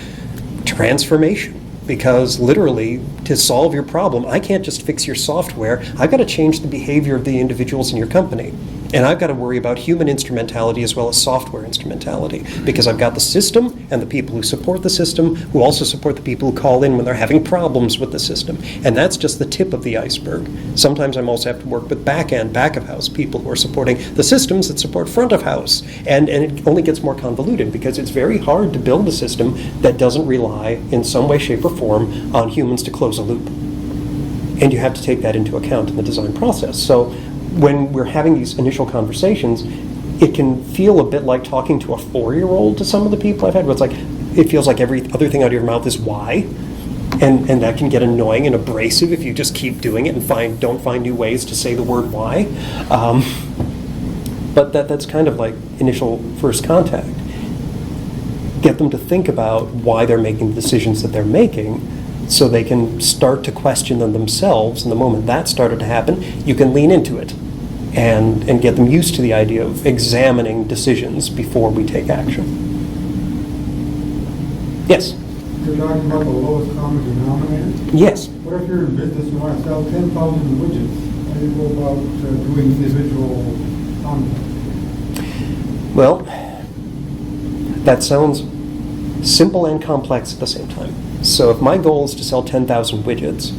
transformation. Because literally, to solve your problem, I can't just fix your software. I've got to change the behavior of the individuals in your company. And I've got to worry about human instrumentality as well as software instrumentality. Because I've got the system and the people who support the system, who also support the people who call in when they're having problems with the system. And that's just the tip of the iceberg. Sometimes I also have to work with back of house people who are supporting the systems that support front of house. And it only gets more convoluted because it's very hard to build a system that doesn't rely in some way, shape, or form on humans to close a loop. And you have to take that into account in the design process. So when we're having these initial conversations, it can feel a bit like talking to a 4-year-old to some of the people I've had, where it's like, it feels like every other thing out of your mouth is why. And that can get annoying and abrasive if you just keep doing it and don't find new ways to say the word why. But that's kind of like initial first contact. Get them to think about why they're making the decisions that they're making, so they can start to question them themselves. And the moment that started to happen, you can lean into it and get them used to the idea of examining decisions before we take action. Yes? You're talking about the lowest common denominator? Yes. What if you're in business and you want to sell 10,000 widgets? How do you go about doing individual content? Well, that sounds simple and complex at the same time. So if my goal is to sell 10,000 widgets,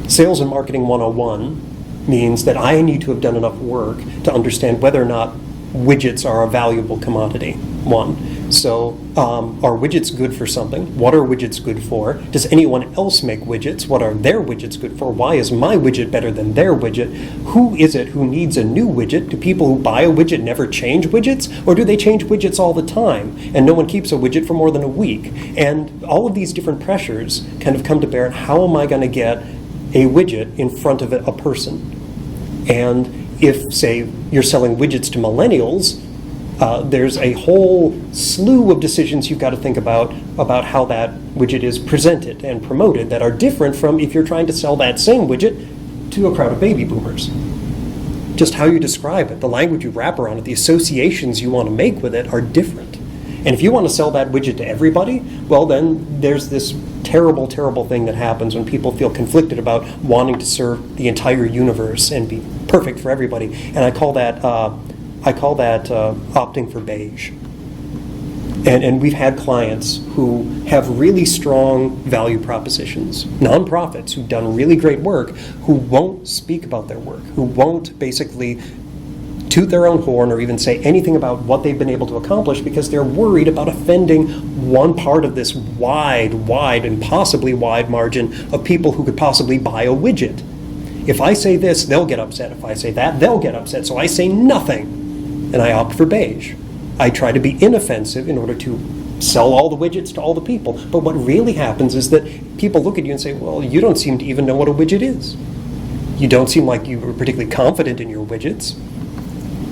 sales and marketing 101 means that I need to have done enough work to understand whether or not widgets are a valuable commodity, one. So are widgets good for something? What are widgets good for? Does anyone else make widgets? What are their widgets good for? Why is my widget better than their widget? Who is it who needs a new widget? Do people who buy a widget never change widgets? Or do they change widgets all the time and no one keeps a widget for more than a week? And all of these different pressures kind of come to bear on how am I going to get a widget in front of a person? And if, say, you're selling widgets to millennials, there's a whole slew of decisions you've got to think about how that widget is presented and promoted that are different from if you're trying to sell that same widget to a crowd of baby boomers. Just how you describe it, the language you wrap around it, the associations you want to make with it are different. And if you want to sell that widget to everybody, well then there's this terrible, terrible thing that happens when people feel conflicted about wanting to serve the entire universe and be perfect for everybody. And I call that opting for beige. And we've had clients who have really strong value propositions, nonprofits who've done really great work, who won't speak about their work, who won't basically toot their own horn or even say anything about what they've been able to accomplish because they're worried about offending one part of this wide and possibly wide margin of people who could possibly buy a widget. If I say this, they'll get upset. If I say that, they'll get upset. So I say nothing, and I opt for beige. I try to be inoffensive in order to sell all the widgets to all the people. But what really happens is that people look at you and say, well, you don't seem to even know what a widget is. You don't seem like you were particularly confident in your widgets.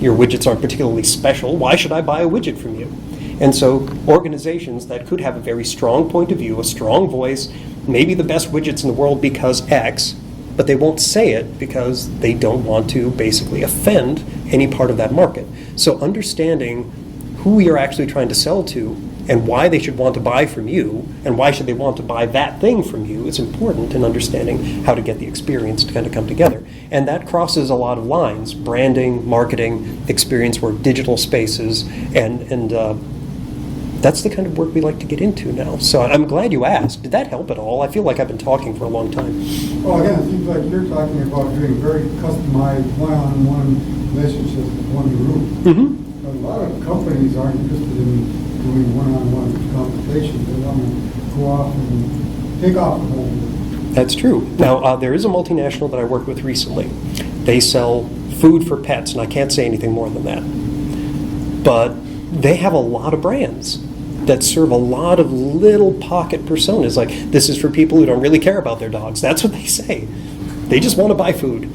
Your widgets aren't particularly special. Why should I buy a widget from you? And so organizations that could have a very strong point of view, a strong voice, maybe the best widgets in the world because X, but they won't say it because they don't want to basically offend any part of that market. So understanding who you're actually trying to sell to and why they should want to buy from you and why should they want to buy that thing from you is important in understanding how to get the experience to kind of come together. And that crosses a lot of lines: branding, marketing, experience work, digital spaces, and that's the kind of work we like to get into now. So I'm glad you asked. Did that help at all? I feel like I've been talking for a long time. Well, again, it seems like you're talking about doing very customized one-on-one relationships with one group. Mm-hmm. A lot of companies aren't interested in doing one-on-one consultations. They want to go off and take off the whole group. That's true. Now, there is a multinational that I worked with recently. They sell food for pets, and I can't say anything more than that. But they have a lot of brands that serve a lot of little pocket personas. Like, this is for people who don't really care about their dogs. That's what they say. They just want to buy food.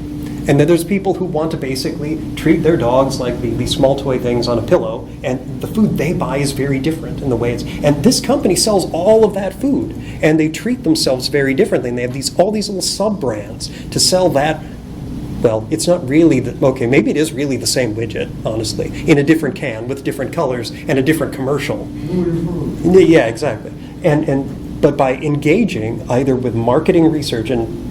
And then there's people who want to basically treat their dogs like these small toy things on a pillow, and the food they buy is very different in the way it's. And this company sells all of that food, and they treat themselves very differently. And they have all these little sub-brands to sell that. Well, it's not really okay, maybe it is really the same widget, honestly, in a different can with different colors and a different commercial. Yeah, exactly. But by engaging either with marketing research, and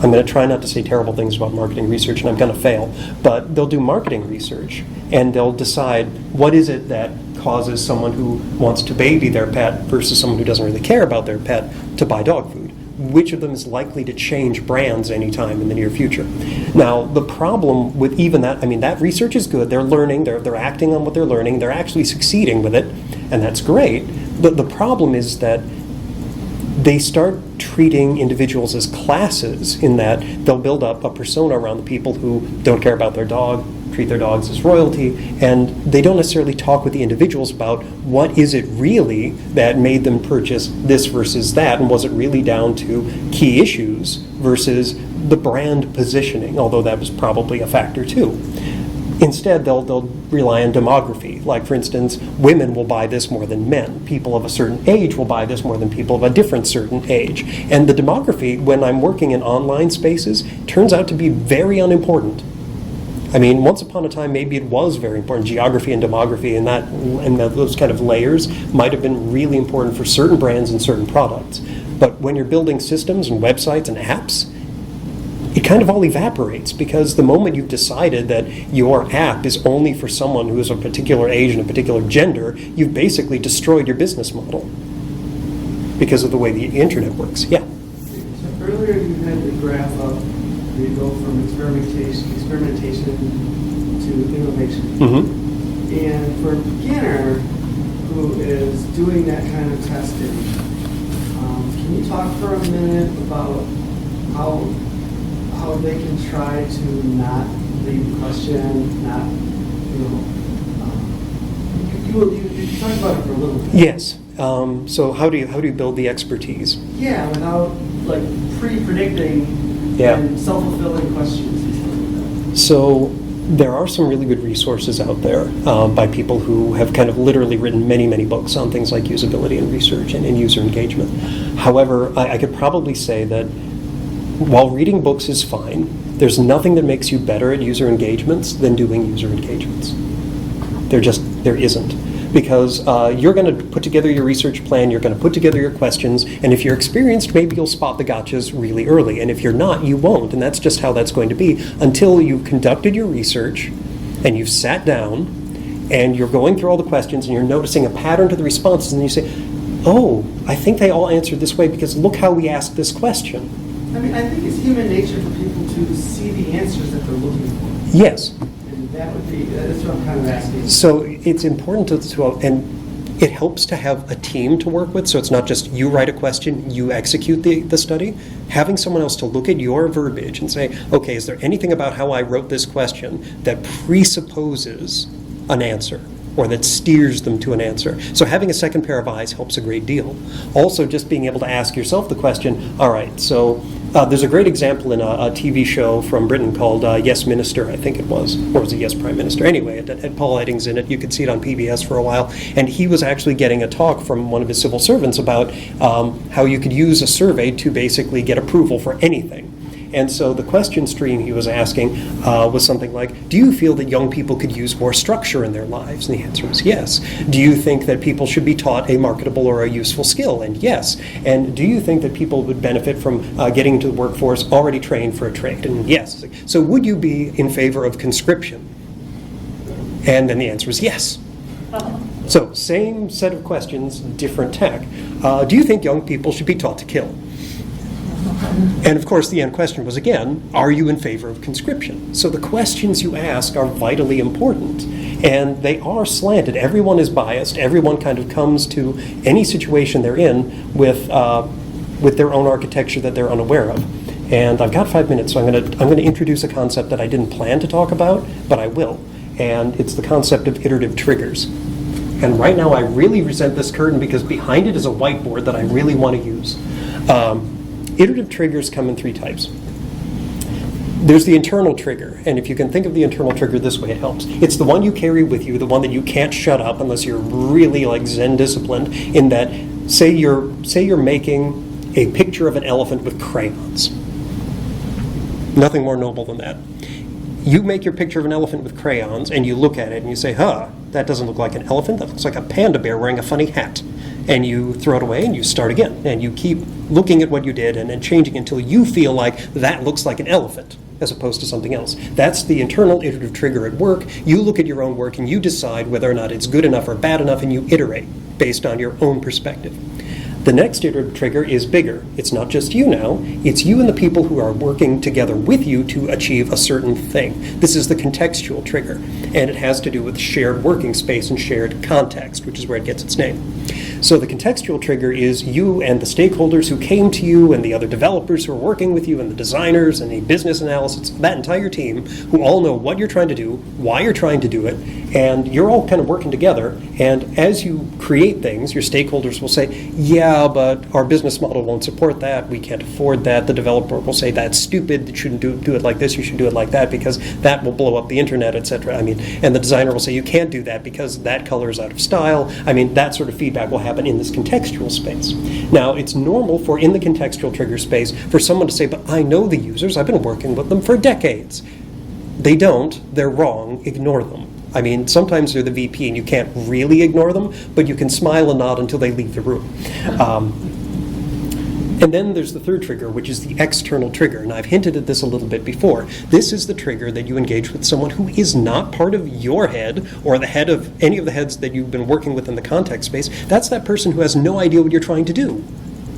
I'm going to try not to say terrible things about marketing research, and I'm going to fail, but they'll do marketing research, and they'll decide what is it that causes someone who wants to baby their pet versus someone who doesn't really care about their pet to buy dog food. Which of them is likely to change brands anytime in the near future? Now, the problem with even that, I mean, that research is good. They're learning. They're acting on what they're learning. They're actually succeeding with it, and that's great. But the problem is that they start treating individuals as classes, in that they'll build up a persona around the people who don't care about their dog, treat their dogs as royalty, and they don't necessarily talk with the individuals about what is it really that made them purchase this versus that, and was it really down to key issues versus the brand positioning, although that was probably a factor too. Instead, they'll rely on demography. Like, for instance, women will buy this more than men. People of a certain age will buy this more than people of a different certain age. And the demography, when I'm working in online spaces, turns out to be very unimportant. I mean, once upon a time, maybe it was very important. Geography and demography and those kind of layers might have been really important for certain brands and certain products. But when you're building systems and websites and apps, it kind of all evaporates, because the moment you've decided that your app is only for someone who is a particular age and a particular gender, you've basically destroyed your business model because of the way the internet works. Yeah. So earlier you had the graph up where you go from experimentation to innovation. Mm-hmm. And for a beginner who is doing that kind of testing, can you talk for a minute about how they can try to not leave the question, not, you talked about it for a little bit. Yes. So how do you build the expertise? Yeah, without like pre-predicting and self-fulfilling questions and stuff like that. So there are some really good resources out there by people who have kind of literally written many, many books on things like usability and research and user engagement. However, I could probably say that while reading books is fine, there's nothing that makes you better at user engagements than doing user engagements. There isn't. Because you're going to put together your research plan, you're going to put together your questions, and if you're experienced, maybe you'll spot the gotchas really early, and if you're not, you won't, and that's just how that's going to be until you've conducted your research and you've sat down and you're going through all the questions and you're noticing a pattern to the responses, and you say, oh, I think they all answered this way because look how we asked this question. I mean, I think it's human nature for people to see the answers that they're looking for. Yes. And that's what I'm kind of asking. So it's important and it helps to have a team to work with, so it's not just you write a question, you execute the study. Having someone else to look at your verbiage and say, okay, is there anything about how I wrote this question that presupposes an answer, or that steers them to an answer? So having a second pair of eyes helps a great deal. Also, just being able to ask yourself the question, all right, so there's a great example in a TV show from Britain called Yes Minister, I think it was, or was it Yes Prime Minister? Anyway, it had Paul Eddings in it. You could see it on PBS for a while, and he was actually getting a talk from one of his civil servants about how you could use a survey to basically get approval for anything. And so the question stream he was asking was something like, do you feel that young people could use more structure in their lives? And the answer was yes. Do you think that people should be taught a marketable or a useful skill? And yes. And do you think that people would benefit from getting into the workforce already trained for a trade? And yes. So would you be in favor of conscription? And then the answer was yes. So same set of questions, different tack. Do you think young people should be taught to kill? And of course the end question was again, are you in favor of conscription? So the questions you ask are vitally important, and they are slanted. Everyone is biased. Everyone kind of comes to any situation they're in with their own architecture that they're unaware of. And I've got 5 minutes, so I'm going to introduce a concept that I didn't plan to talk about, but I will. And it's the concept of iterative triggers. And right now I really resent this curtain because behind it is a whiteboard that I really want to use. Iterative triggers come in 3 types. There's the internal trigger, and if you can think of the internal trigger this way, it helps. It's the one you carry with you, the one that you can't shut up unless you're really like Zen disciplined, in that, say you're making a picture of an elephant with crayons. Nothing more noble than that. You make your picture of an elephant with crayons, and you look at it, and you say, that doesn't look like an elephant, that looks like a panda bear wearing a funny hat. And you throw it away, and you start again. And you keep looking at what you did and changing until you feel like that looks like an elephant, as opposed to something else. That's the internal iterative trigger at work. You look at your own work, and you decide whether or not it's good enough or bad enough, and you iterate based on your own perspective. The next iterative trigger is bigger. It's not just you now, it's you and the people who are working together with you to achieve a certain thing. This is the contextual trigger, and it has to do with shared working space and shared context, which is where it gets its name. So the contextual trigger is you and the stakeholders who came to you and the other developers who are working with you and the designers and the business analysts, that entire team, who all know what you're trying to do, why you're trying to do it, and you're all kind of working together. And as you create things, your stakeholders will say, yeah, but our business model won't support that, we can't afford that. The developer will say, that's stupid, you shouldn't do it like this, you should do it like that, because that will blow up the internet, etc. And the designer will say, you can't do that because that color is out of style. That sort of feedback will happen in this contextual space. Now, it's normal for, in the contextual trigger space, for someone to say, but I know the users, I've been working with them for decades. They don't, they're wrong, ignore them. Sometimes they're the VP and you can't really ignore them, but you can smile and nod until they leave the room. And then there's the third trigger, which is the external trigger. And I've hinted at this a little bit before. This is the trigger that you engage with someone who is not part of your head or the head of any of the heads that you've been working with in the context space. That's that person who has no idea what you're trying to do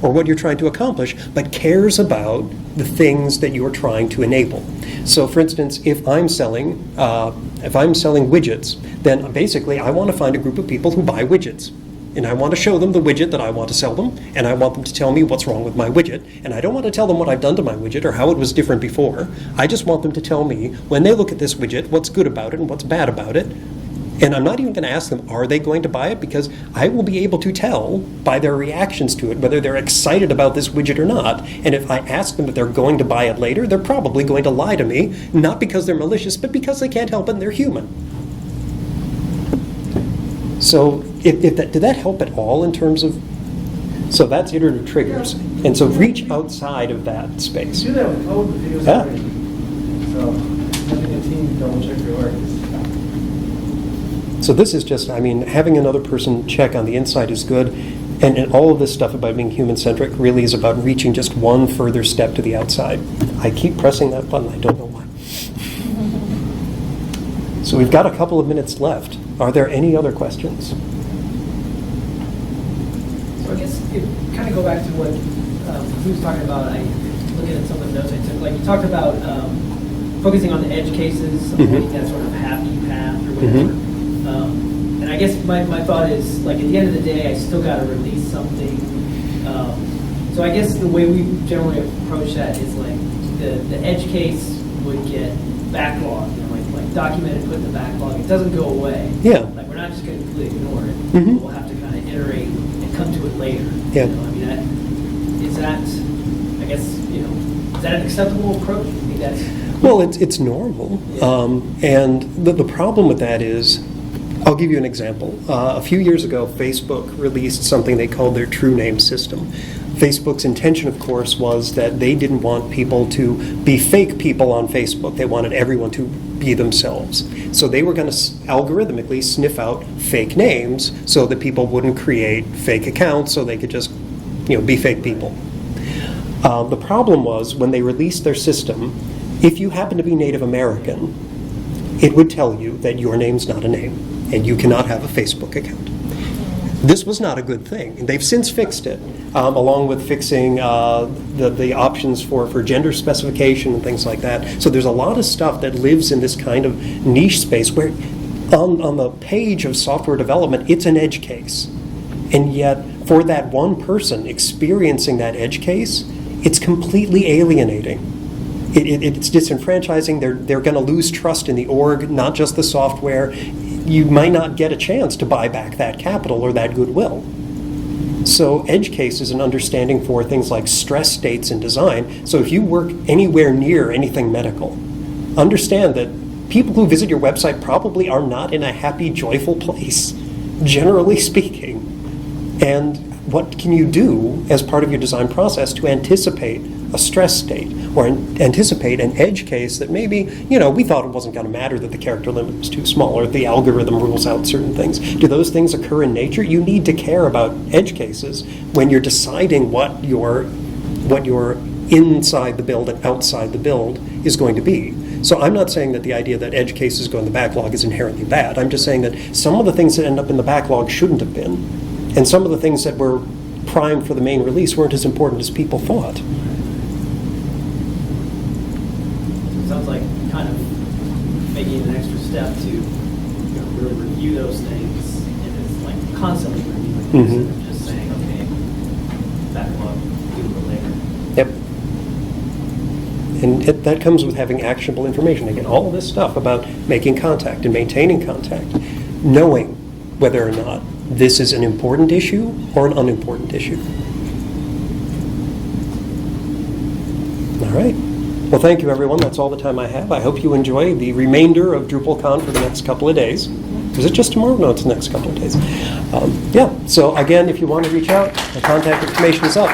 or what you're trying to accomplish, but cares about the things that you're trying to enable. So for instance, if I'm selling widgets, then basically I want to find a group of people who buy widgets. And I want to show them the widget that I want to sell them, and I want them to tell me what's wrong with my widget. And I don't want to tell them what I've done to my widget or how it was different before. I just want them to tell me, when they look at this widget, what's good about it and what's bad about it. And I'm not even going to ask them, are they going to buy it? Because I will be able to tell by their reactions to it whether they're excited about this widget or not. And if I ask them if they're going to buy it later, they're probably going to lie to me, not because they're malicious, but because they can't help it and they're human. So did that help at all in terms of, so that's iterative triggers. And so reach outside of that space. Do that with code reviews already. So having a team double check your work is. So this is just, having another person check on the inside is good. And all of this stuff about being human-centric really is about reaching just one further step to the outside. I keep pressing that button, I don't know why. So we've got a couple of minutes left. Are there any other questions? So I guess you kind of go back to what he was talking about. Looking at some of the notes I took, like you talked about focusing on the edge cases, avoiding that sort of happy path or whatever. And I guess my thought is, like, at the end of the day, I still got to release something. So I guess the way we generally approach that is like the edge case would get backlogged, like documented, put in the backlog. It doesn't go away. Yeah. Like, we're not just going to completely ignore it. Mm-hmm. We'll have to kind of iterate and come to it later. Yeah. Is that, I guess, is that an acceptable approach? I think that's... Well, it's normal. Yeah. And the problem with that is, I'll give you an example. A few years ago, Facebook released something they called their true name system. Facebook's intention, of course, was that they didn't want people to be fake people on Facebook. They wanted everyone to be themselves. So they were going to algorithmically sniff out fake names so that people wouldn't create fake accounts so they could just, be fake people. The problem was when they released their system, if you happen to be Native American, it would tell you that your name's not a name and you cannot have a Facebook account. This was not a good thing. They've since fixed it, along with fixing the options for gender specification and things like that. So there's a lot of stuff that lives in this kind of niche space where on the page of software development, it's an edge case. And yet, for that one person experiencing that edge case, it's completely alienating. It's disenfranchising. They're going to lose trust in the org, not just the software. You might not get a chance to buy back that capital or that goodwill. So edge case is an understanding for things like stress states in design. So if you work anywhere near anything medical, understand that people who visit your website probably are not in a happy, joyful place, generally speaking. And what can you do as part of your design process to anticipate a stress state or anticipate an edge case that maybe, we thought it wasn't going to matter that the character limit was too small or the algorithm rules out certain things. Do those things occur in nature? You need to care about edge cases when you're deciding what your inside the build and outside the build is going to be. So I'm not saying that the idea that edge cases go in the backlog is inherently bad. I'm just saying that some of the things that end up in the backlog shouldn't have been. And some of the things that were primed for the main release weren't as important as people thought. It sounds like kind of making an extra step to really review those things, and it's like constantly reviewing instead of just saying, okay, backlog, do it later. Yep. And that comes with having actionable information. Again, all this stuff about making contact and maintaining contact, knowing whether or not this is an important issue or an unimportant issue. All right. Well, thank you, everyone. That's all the time I have. I hope you enjoy the remainder of DrupalCon for the next couple of days. Is it just tomorrow? No, it's the next couple of days. So again, if you want to reach out, the contact information is up.